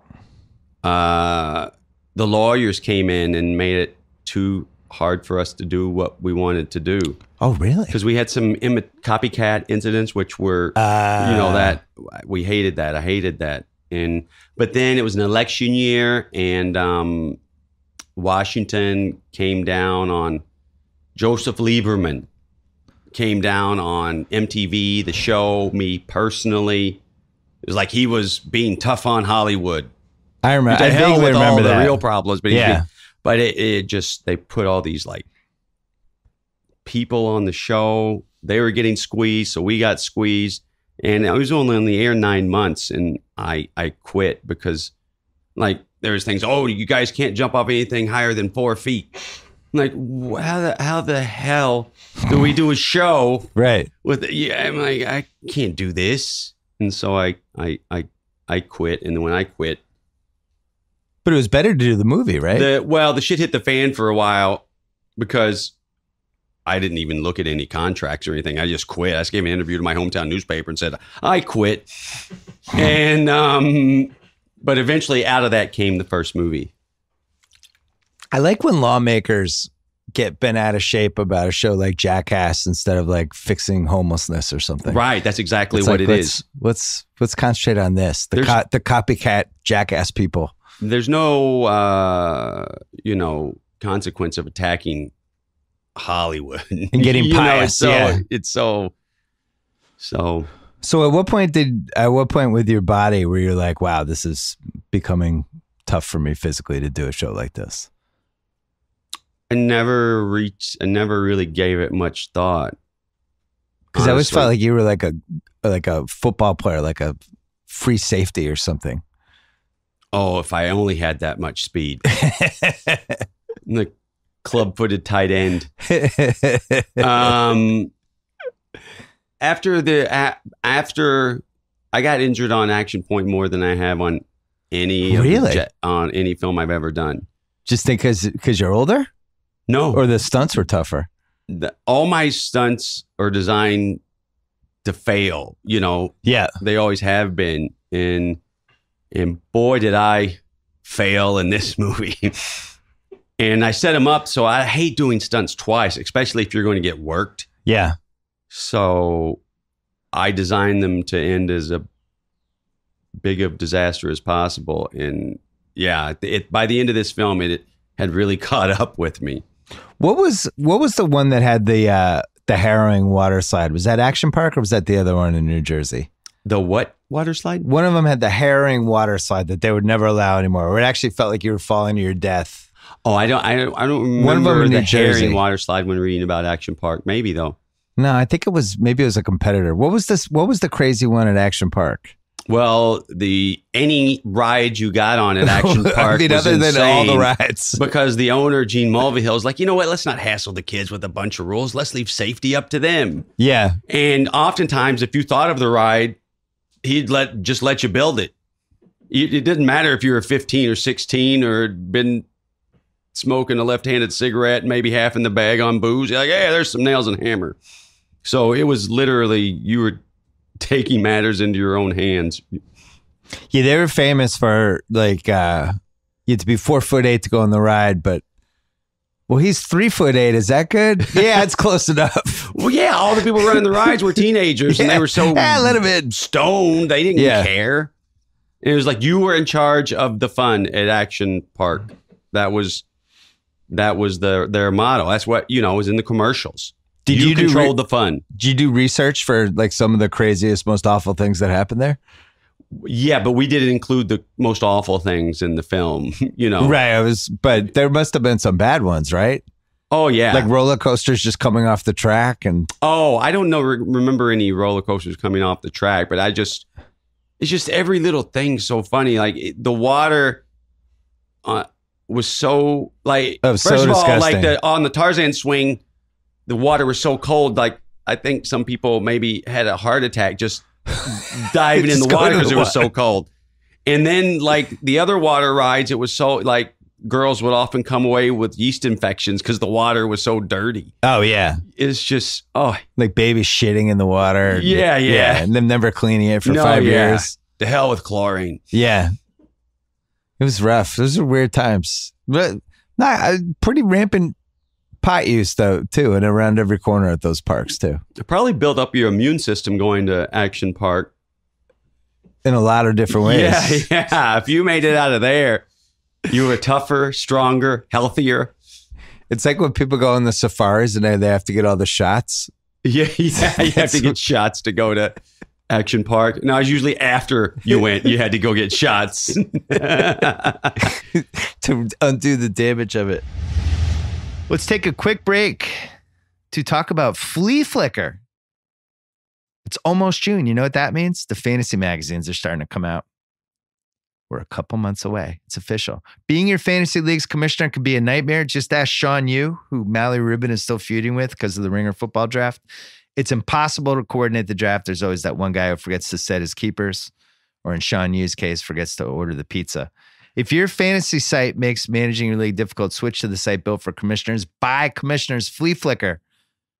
The lawyers came in and made it too hard for us to do what we wanted to do. Oh, really? Because we had some copycat incidents, which were, that we hated that. I hated that. But then it was an election year, and Washington came down on Joseph Lieberman, came down on MTV, the show, me personally. It was like he was being tough on Hollywood. I remember. I vaguely remember all that. the real problems, but yeah. But it just, they put all these like people on the show. They were getting squeezed, so we got squeezed. And I was only on the air 9 months, and I quit because like there was things. Oh, you guys can't jump off anything higher than 4 feet. I'm like, how the hell do we do a show? Right. I'm like, I can't do this, and so I quit. And then when I quit. But it was better to do the movie, right? The shit hit the fan for a while because I didn't even look at any contracts or anything. I just quit. I just gave an interview to my hometown newspaper and said, I quit. And, but eventually out of that came the first movie. I like when lawmakers get bent out of shape about a show like Jackass instead of like fixing homelessness or something. Right. That's exactly what it is. Let's concentrate on this. The copycat Jackass people. There's no, consequence of attacking Hollywood and getting pious. It's so. So at what point with your body were you like, wow, this is becoming tough for me physically to do a show like this? I never really gave it much thought. Because I always felt like you were like a football player, like a free safety or something. Oh, if I only had that much speed. The club-footed tight end. After I got injured on Action Point more than I have on any Really? on any film I've ever done. Just think because you're older, No, or the stunts were tougher. all my stunts are designed to fail. You know, Yeah. they always have been, and boy, did I fail in this movie. And I set them up, so I hate doing stunts twice, especially if you're going to get worked. Yeah. So I designed them to end as a big of disaster as possible. And yeah, by the end of this film, it had really caught up with me. What was the one that had the harrowing water slide? Was that Action Park, or was that the other one in New Jersey? The what water slide? One of them had the harrowing water slide that they would never allow anymore, where it actually felt like you were falling to your death. Oh, I don't remember One of them in the New Jersey. herring water slide when reading about Action Park. Maybe though. No, I think maybe it was a competitor. What was the crazy one at Action Park? Well, any ride you got on at Action Park I mean, was other than all the insane rides. because the owner, Gene Mulvihill, is like, you know what? Let's not hassle the kids with a bunch of rules. Let's leave safety up to them. Yeah. And oftentimes, if you thought of the ride, he'd just let you build it. It didn't matter if you were 15 or 16 or had been smoking a left-handed cigarette, maybe half in the bag on booze. You're like, hey, there's some nails and hammer. So it was literally, you were taking matters into your own hands. Yeah, they were famous for like you had to be 4'8" to go on the ride, but well, he's 3'8". Is that good? Yeah, it's close enough. Well, yeah, all the people running the rides were teenagers, and they were so let him in. stoned. They didn't care. It was like you were in charge of the fun at Action Park. That was their motto. That's what was in the commercials. Did you control the fun? Did you do research for like some of the craziest, most awful things that happened there? Yeah, but we didn't include the most awful things in the film. Right. But there must have been some bad ones, right? Oh yeah, like roller coasters just coming off the track, and I don't know. Remember any roller coasters coming off the track? But it's just every little thing's so funny. Like the water was so like first of all, disgusting. like on the Tarzan swing, the water was so cold. Like I think some people maybe had a heart attack just diving in the water because it was so cold. And then like the other water rides, it was so like girls would often come away with yeast infections because the water was so dirty. Oh yeah, it's just like babies shitting in the water. Yeah, and them never cleaning it for 5 years. The hell with chlorine. Yeah, it was rough. Those are weird times, but pretty rampant pot use though too, and around every corner at those parks too. It probably built up your immune system going to Action Park in a lot of different ways. Yeah. If you made it out of there, you were tougher, stronger, healthier. It's like when people go on the safaris and they have to get all the shots. Yeah. You have to get shots to go to Action Park. No, it's usually after you went, you had to go get shots to undo the damage of it. Let's take a quick break to talk about Flea Flicker. It's almost June. You know what that means? The fantasy magazines are starting to come out. We're a couple months away. It's official. Being your fantasy league's commissioner can be a nightmare. Just ask Sean Yu, who Mally Rubin is still feuding with because of the Ringer football draft. It's impossible to coordinate the draft. There's always that one guy who forgets to set his keepers, or in Sean Yu's case, forgets to order the pizza. If your fantasy site makes managing your league difficult, switch to the site built for commissioners by commissioners, Flea Flicker.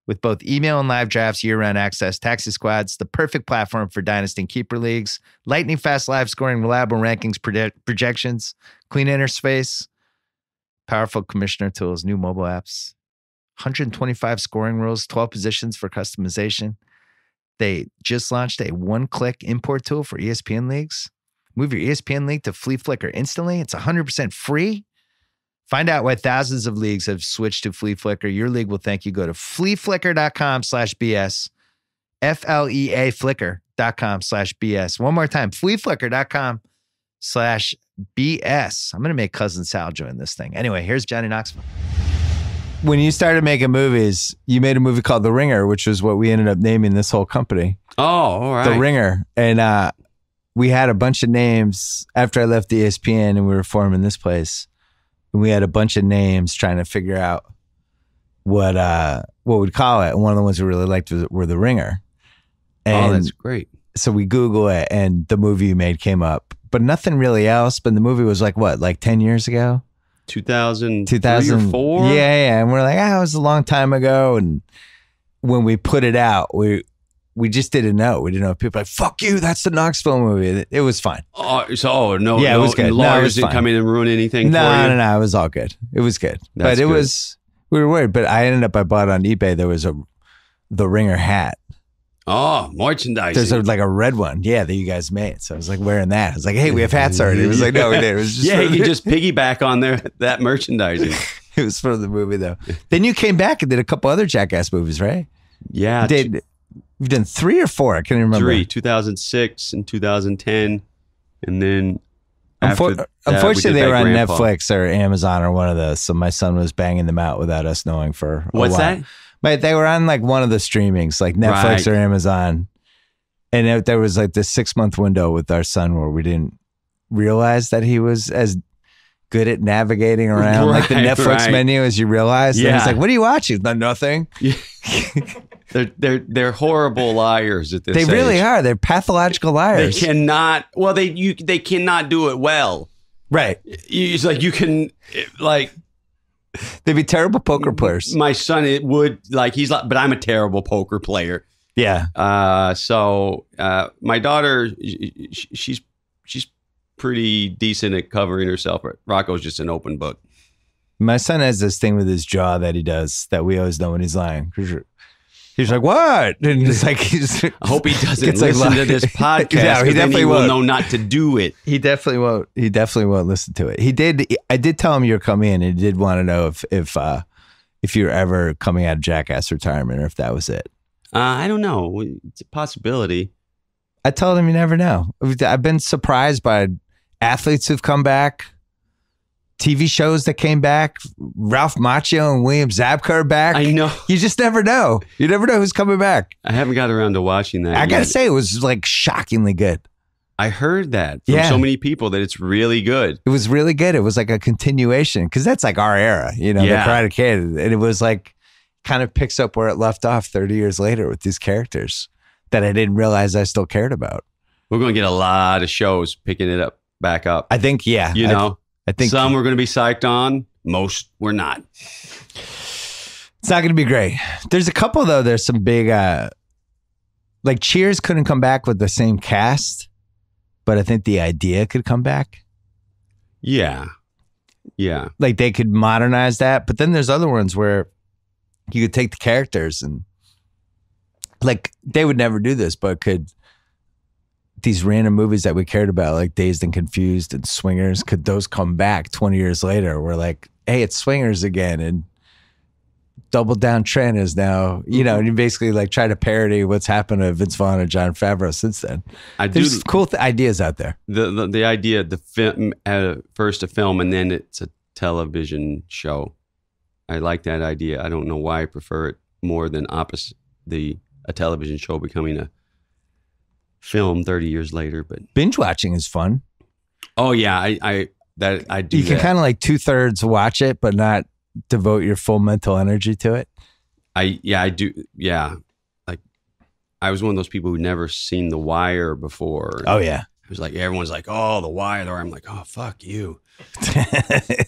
With both email and live drafts, year-round access, taxi squads, the perfect platform for dynasty and keeper leagues, lightning fast live scoring, reliable rankings, projections, clean interface, powerful commissioner tools, new mobile apps, 125 scoring rules, 12 positions for customization. They just launched a one-click import tool for ESPN leagues. Move your ESPN league to Flea Flicker instantly. It's 100% free. Find out why thousands of leagues have switched to Flea Flicker. Your league will thank you. Go to fleaflicker.com/BS. FLEA flicker.com/BS. One more time, fleaflicker.com/BS. I'm going to make Cousin Sal join this thing. Anyway, here's Johnny Knoxville. When you started making movies, you made a movie called The Ringer, which is what we ended up naming this whole company. Oh, all right. The Ringer. And we had a bunch of names after I left the ESPN and we were forming this place. And we had a bunch of names trying to figure out what we'd call it. And one of the ones we really liked were The Ringer. And that's great. So we Google it and the movie you made came up. but nothing really else. But the movie was like what, like 10 years ago? 2003 or 4? Yeah. And we're like, it was a long time ago. And when we put it out, we just didn't know. We didn't know. People were like, fuck you, that's the Knoxville movie. It was fine. No. Yeah, it was good. Lawyers didn't come in and ruin anything for you? No. It was all good. It was good. That's but it good. was, we were worried. But I bought on eBay, there was the Ringer hat. Oh, merchandise. There's like a red one, that you guys made. So I was like wearing that. I was like, hey, we have hats already. It was like, no, we didn't. It was just you can just piggyback on that merchandising. It was for the movie though. Then you came back and did a couple other Jackass movies, right? Yeah. We've done 3 or 4. I can't remember. 3, 2006 and 2010. And then after that, unfortunately, we they did were on Grandpa. Netflix or Amazon or one of those. So my son was banging them out without us knowing for a What's while. that? But they were on like one of the streamings, like Netflix Right. or Amazon. And there was like this 6-month window with our son where we didn't realize that he was as good at navigating around like the Right, Netflix right. menu as you realized. And Yeah. he's like, what are you watching? Nothing. They're horrible liars at this They really age. are. They're pathological They liars. cannot. Well, they cannot do it well. Right. It's like you can like They'd be terrible poker players. my son. It would like he's like, but I'm a terrible poker player. Yeah. So my daughter, she's pretty decent at covering herself. But Rocco's just an open book. My son has this thing with his jaw that he does that we always know when he's lying. He's like, what? And it's like, I hope he doesn't Gets like listen to lying. this podcast. No, he 'cause then definitely will won't. know not to do it. He definitely won't. He definitely won't listen to it. I did tell him you're coming in, and he did want to know if you're ever coming out of Jackass retirement or if that was it. I don't know. It's a possibility. I told him you never know. I've been surprised by athletes who've come back, TV shows that came back. Ralph Macchio and William Zabka are back. I know. You just never know. You never know who's coming back. I haven't got around to watching that. I gotta yet. say, it was like shockingly good. I heard that from Yeah. so many people that it's really good. It was really good. It was like a continuation because that's like our era, Yeah. the Karate Kid. And it was like kind of picks up where it left off 30 years later with these characters that I didn't realize I still cared about. We're going to get a lot of shows picking it up back up. I think, yeah. You know, I think some we're going to be psyched on. Most we're not. it's not going to be great. There's a couple, though. There's some big, like Cheers couldn't come back with the same cast, but I think the idea could come back. Yeah. Yeah. Like they could modernize that. But then there's other ones where you could take the characters and like they would never do this, but could these random movies that we cared about, like Dazed and Confused and Swingers, could those come back 20 years later? We're like, hey, it's Swingers again. And Double Down Trent is now, and you basically like try to parody what's happened to Vince Vaughn and John Favreau since then. There's cool ideas out there. The idea, the film, first a film and then it's a television show. I like that idea. I don't know why I prefer it more than opposite a television show becoming a film 30 years later. But Binge watching is fun. oh yeah, I do. You can that. kind of like 2/3 watch it, but not devote your full mental energy to it. I do. Yeah, like I was one of those people who never seen The Wire before. Oh yeah. It was like everyone's like, "Oh, The Wire," or I'm like, "Oh, fuck you."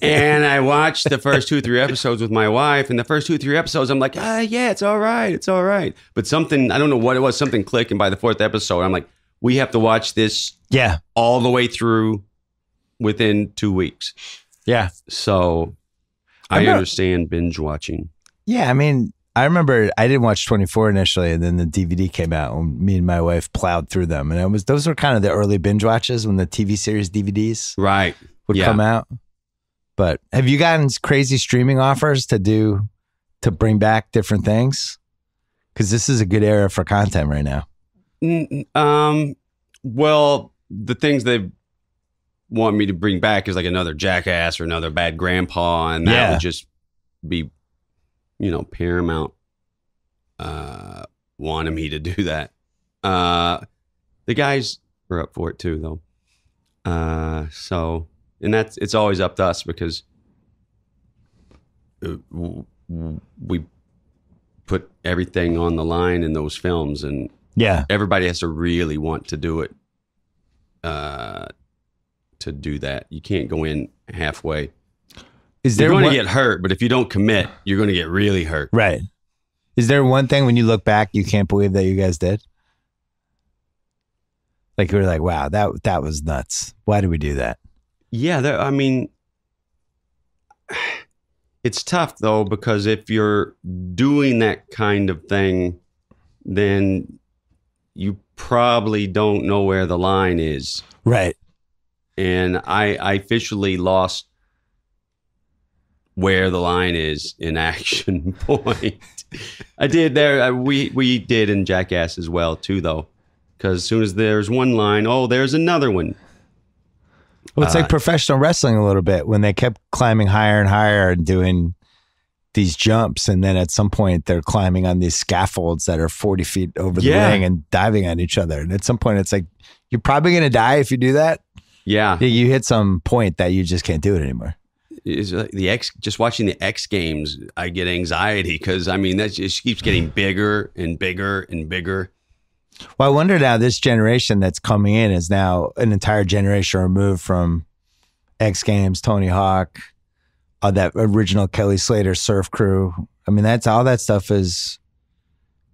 And I watched the first 2 or 3 episodes with my wife, and the first 2 or 3 episodes, I'm like, yeah, it's all right, it's all right. But something, I don't know what it was, something clicked, and by the 4th episode, I'm like, we have to watch this Yeah. all the way through within 2 weeks. Yeah. So I I'm not- understand binge watching. Yeah. I mean, I remember I didn't watch 24 initially, and then the DVD came out, and me and my wife plowed through them. And those were kind of the early binge watches when the TV series DVDs Right. would Yeah. come out. But have you gotten crazy streaming offers to bring back different things? Because this is a good era for content right now. Well, the things they want me to bring back is like another Jackass or another Bad Grandpa, and that Yeah. would just be, Paramount wanted me to do that. The guys were up for it too, though. So, and it's always up to us because we put everything on the line in those films, and Yeah. everybody has to really want to do it to do that. You can't go in halfway. Is there You're going one, to get hurt, but if you don't commit, you're going to get really hurt. right? Is there one thing when you look back you can't believe that you guys did? Like you were like, wow, that was nuts. Why did we do that? Yeah, I mean, it's tough though, because if you're doing that kind of thing, then you probably don't know where the line is. Right. And I officially lost where the line is in Action Point. I did there. We did in Jackass as well too, though, because as soon as there's one line, oh, there's another one. Well, it's like professional wrestling a little bit when they kept climbing higher and higher and doing these jumps. And then at some point they're climbing on these scaffolds that are 40 feet over the ring and diving on each other. And at some point it's like, you're probably going to die if you do that. Yeah. You hit some point that you just can't do it anymore. Is just watching the X Games, I get anxiety because I mean that just keeps getting bigger and bigger and bigger. Well, I wonder now this generation that's coming in is now an entire generation removed from X Games, Tony Hawk, that original Kelly Slater surf crew. I mean, that's all that stuff is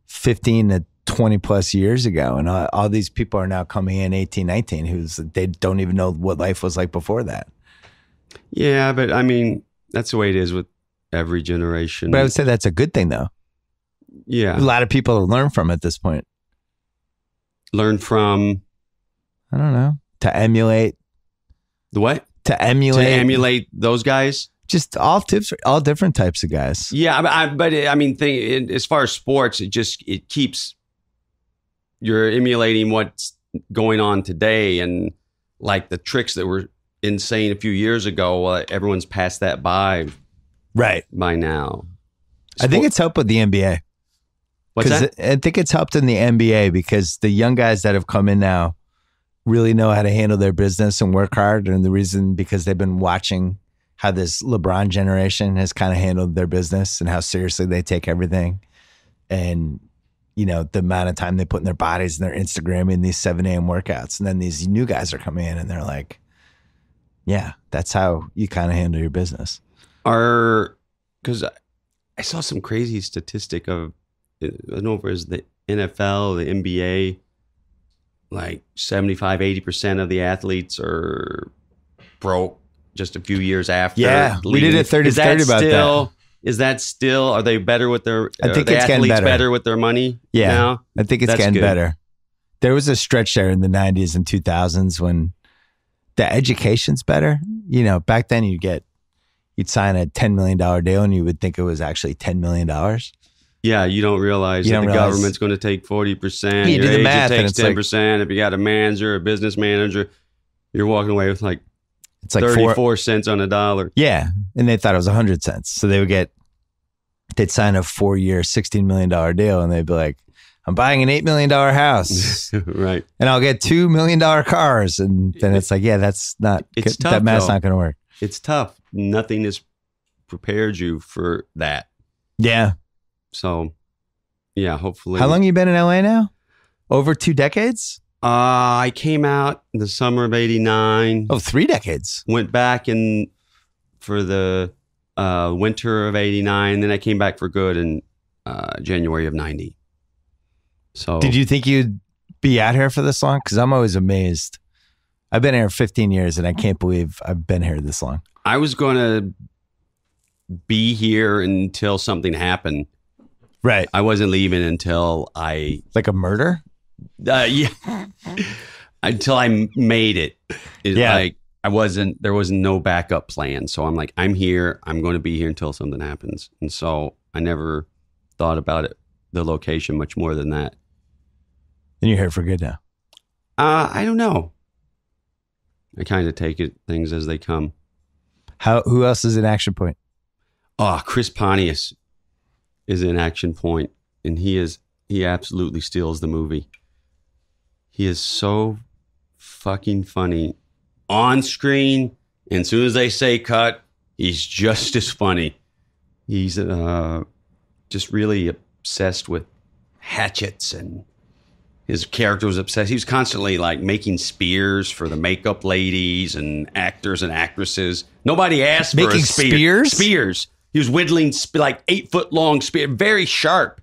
15 to 20 plus years ago. And all these people are now coming in 18, 19, they don't even know what life was like before that. Yeah, but I mean, that's the way it is with every generation. But I would say that's a good thing, though. Yeah. A lot of people learn from at this point. Learn from? I don't know. To emulate. The what? To emulate those guys? Just all different types of guys. Yeah, but I mean, as far as sports, it keeps, you're emulating what's going on today, and like the tricks that were insane a few years ago, everyone's passed that by now. I think it's helped with the NBA. What's that? I think it's helped in the NBA because the young guys that have come in now really know how to handle their business and work hard. And the reason, because they've been watching how this LeBron generation has kind of handled their business and how seriously they take everything. And, you know, the amount of time they put in their bodies and their Instagramming these 7 a.m. workouts. And then these new guys are coming in and they're like, yeah, that's how you kind of handle your business. Because I saw some crazy statistic of, I don't know if it was the NFL, the NBA, like 75, 80% of the athletes are broke just a few years after. Yeah, we did a 30-30 about that. Is that still, are they better with their, I think it's athletes getting better with their money? Yeah, now? I think it's getting better. There was a stretch there in the 90s and 2000s when the education's better. You know, back then you'd sign a $10 million deal and you would think it was actually $10 million. Yeah, you don't realize that the government's going to take 40%. You do the math, takes and 10%. If you got a manager, a business manager, you're walking away with like 34 cents on a dollar. Yeah, and they thought it was 100 cents. So they'd sign a 4-year, $16 million deal, and they'd be like, I'm buying an $8 million house. Right. And I'll get $2 million cars. And then it's like, yeah, that's not, it's tough, that math's not going to work. It's tough. Nothing has prepared you for that. Yeah. So, yeah, hopefully. How long you been in LA now? Over 2 decades? I came out in the summer of 89. Oh, 3 decades. Went back for the winter of 89. Then I came back for good in January of 90. So, did you think you'd be out here for this long? Because I'm always amazed. I've been here 15 years and I can't believe I've been here this long. I was going to be here until something happened. Right. I wasn't leaving until like a murder? Yeah. Until I made it. Yeah. Like there was no backup plan. So I'm like, I'm here. I'm going to be here until something happens. And so I never thought about it, the location, much more than that. And you're here for good now? I don't know. I kind of take things as they come. Who else is in Action Point? Oh, Chris Pontius is in Action Point, and he absolutely steals the movie. He is so fucking funny on screen, and as soon as they say cut, he's just as funny. He's just really obsessed with hatchets and his character was obsessed. He was constantly like making spears for the makeup ladies and actors and actresses. Nobody asked for Making a spear. spears? Spears. He was whittling like 8-foot long spear, very sharp.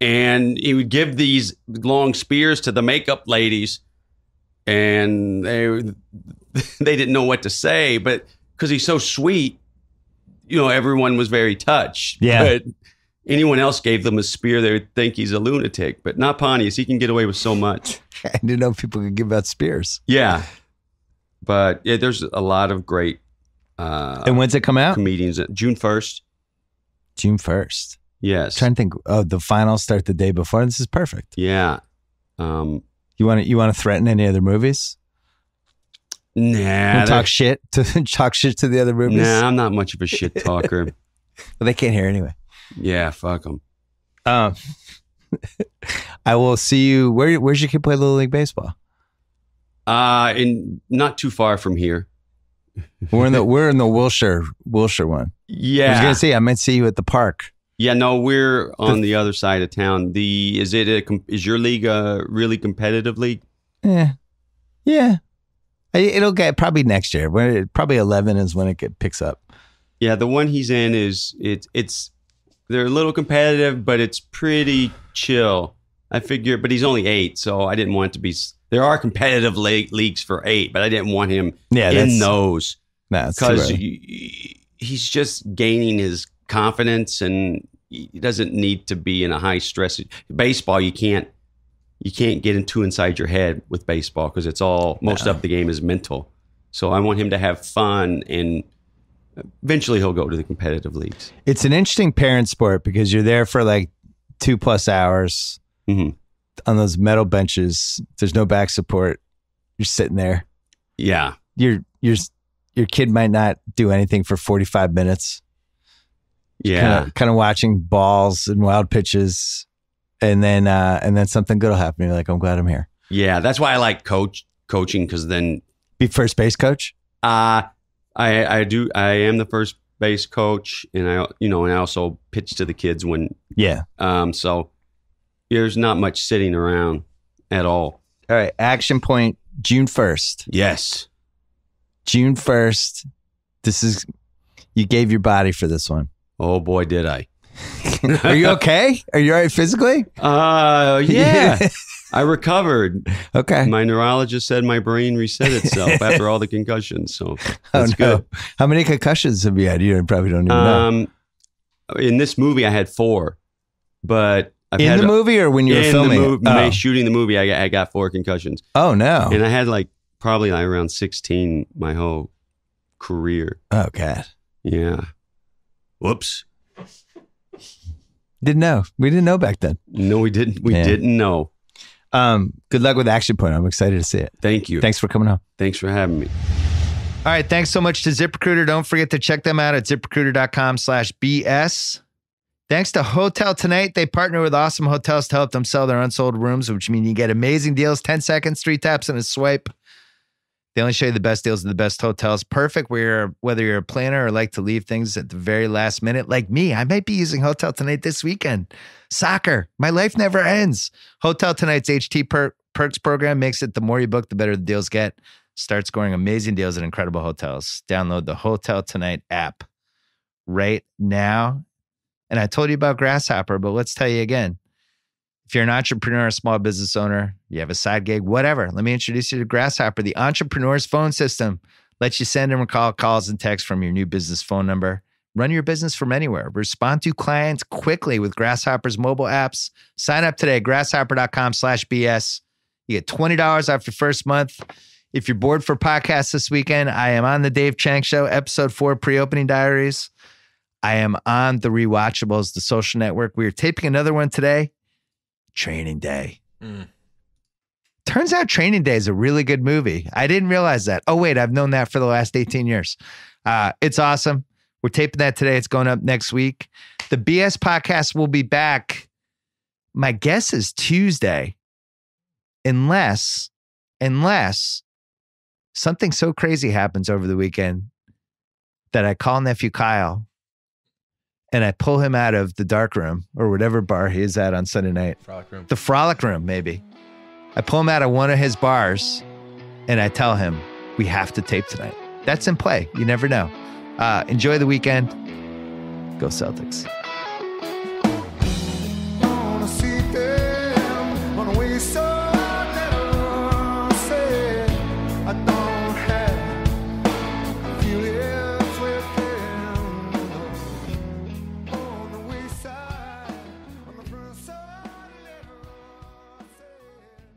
And he would give these long spears to the makeup ladies, and they didn't know what to say, but because he's so sweet, everyone was very touched. Yeah. But anyone else gave them a spear, they would think he's a lunatic. But not Pontius. He can get away with so much. I didn't know people could give out spears. Yeah. But yeah, there's a lot of great And when's it come out? comedians. June 1st. June 1st. Yes. Trying to think. Oh, the finals start the day before. This is perfect. Yeah. You want to threaten any other movies? Nah. Talk shit to the other movies? Nah, I'm not much of a shit talker. Well, they can't hear anyway. Yeah, fuck them. I will see you. Where's your kid play Little League Baseball? In not too far from here. We're in the Wilshire one. Yeah. I was gonna say I might see you at the park. Yeah, no, we're on the other side of town. Is your league a really competitive league? Yeah. It'll get probably next year. Probably 11 is when it picks up. Yeah, the one he's in they're a little competitive, but it's pretty chill. I figure, but he's only 8, so I didn't want it to be. There are competitive leagues for 8, but I didn't want him in those. Because he's just gaining his confidence, and he doesn't need to be in a high stress. Baseball, you can't get too inside your head with baseball because it's all most of the game is mental. So I want him to have fun, and eventually he'll go to the competitive leagues. It's an interesting parent sport because you're there for like 2+ hours on those metal benches. There's no back support. You're sitting there. Yeah. Your kid might not do anything for 45 minutes. Yeah. Kind of watching balls and wild pitches, and then something good will happen. You're like, I'm glad I'm here. Yeah, that's why I like coaching, because then be first base coach. I do. I am the first base coach, and I also pitch to the kids when. Yeah. So there's not much sitting around at all. All right. Action point. June 1st. Yes. June 1st. You gave your body for this one. Oh boy, did I. Are you okay? Are you all right physically? Yeah. I recovered. Okay. My neurologist said my brain reset itself after all the concussions. So that's good. How many concussions have you had? You probably don't even know. In this movie, I had 4, but in the movie or when you were filming? Shooting the movie, I got 4 concussions. Oh no! And I had probably around 16 my whole career. Oh God. Yeah. Whoops. Didn't know. We didn't know back then. No, we didn't. We didn't know. Good luck with Action Point. I'm excited to see it. Thank you. Thanks for coming on. Thanks for having me. All right. Thanks so much to ZipRecruiter. Don't forget to check them out at ZipRecruiter.com/BS. Thanks to Hotel Tonight. They partner with awesome hotels to help them sell their unsold rooms, which means you get amazing deals, 10 seconds, 3 taps, and a swipe. They only show you the best deals at the best hotels. Perfect whether you're a planner or like to leave things at the very last minute. Like me, I might be using Hotel Tonight this weekend. Soccer. My life never ends. Hotel Tonight's HT Perks program makes it the more you book, the better the deals get. Start scoring amazing deals at incredible hotels. Download the Hotel Tonight app right now. And I told you about Grasshopper, but let's tell you again. If you're an entrepreneur, a small business owner, you have a side gig, whatever, let me introduce you to Grasshopper, the entrepreneur's phone system. Lets you send and recall calls and texts from your new business phone number. Run your business from anywhere. Respond to clients quickly with Grasshopper's mobile apps. Sign up today, grasshopper.com/BS. You get $20 off your first month. If you're bored for podcasts this weekend, I am on the Dave Chang Show, episode 4, pre-opening diaries. I am on the Rewatchables, the social network. We are taping another one today. Training Day. Turns out Training Day is a really good movie. I didn't realize that. Oh, wait, I've known that for the last 18 years. It's awesome. We're taping that today. It's going up next week. The BS podcast will be back. My guess is Tuesday. Unless something so crazy happens over the weekend that I call nephew Kyle and I pull him out of the dark room or whatever bar he is at on Sunday night. Frolic Room. The Frolic Room, maybe. I pull him out of one of his bars and I tell him, we have to tape tonight. That's in play. You never know. Enjoy the weekend. Go Celtics.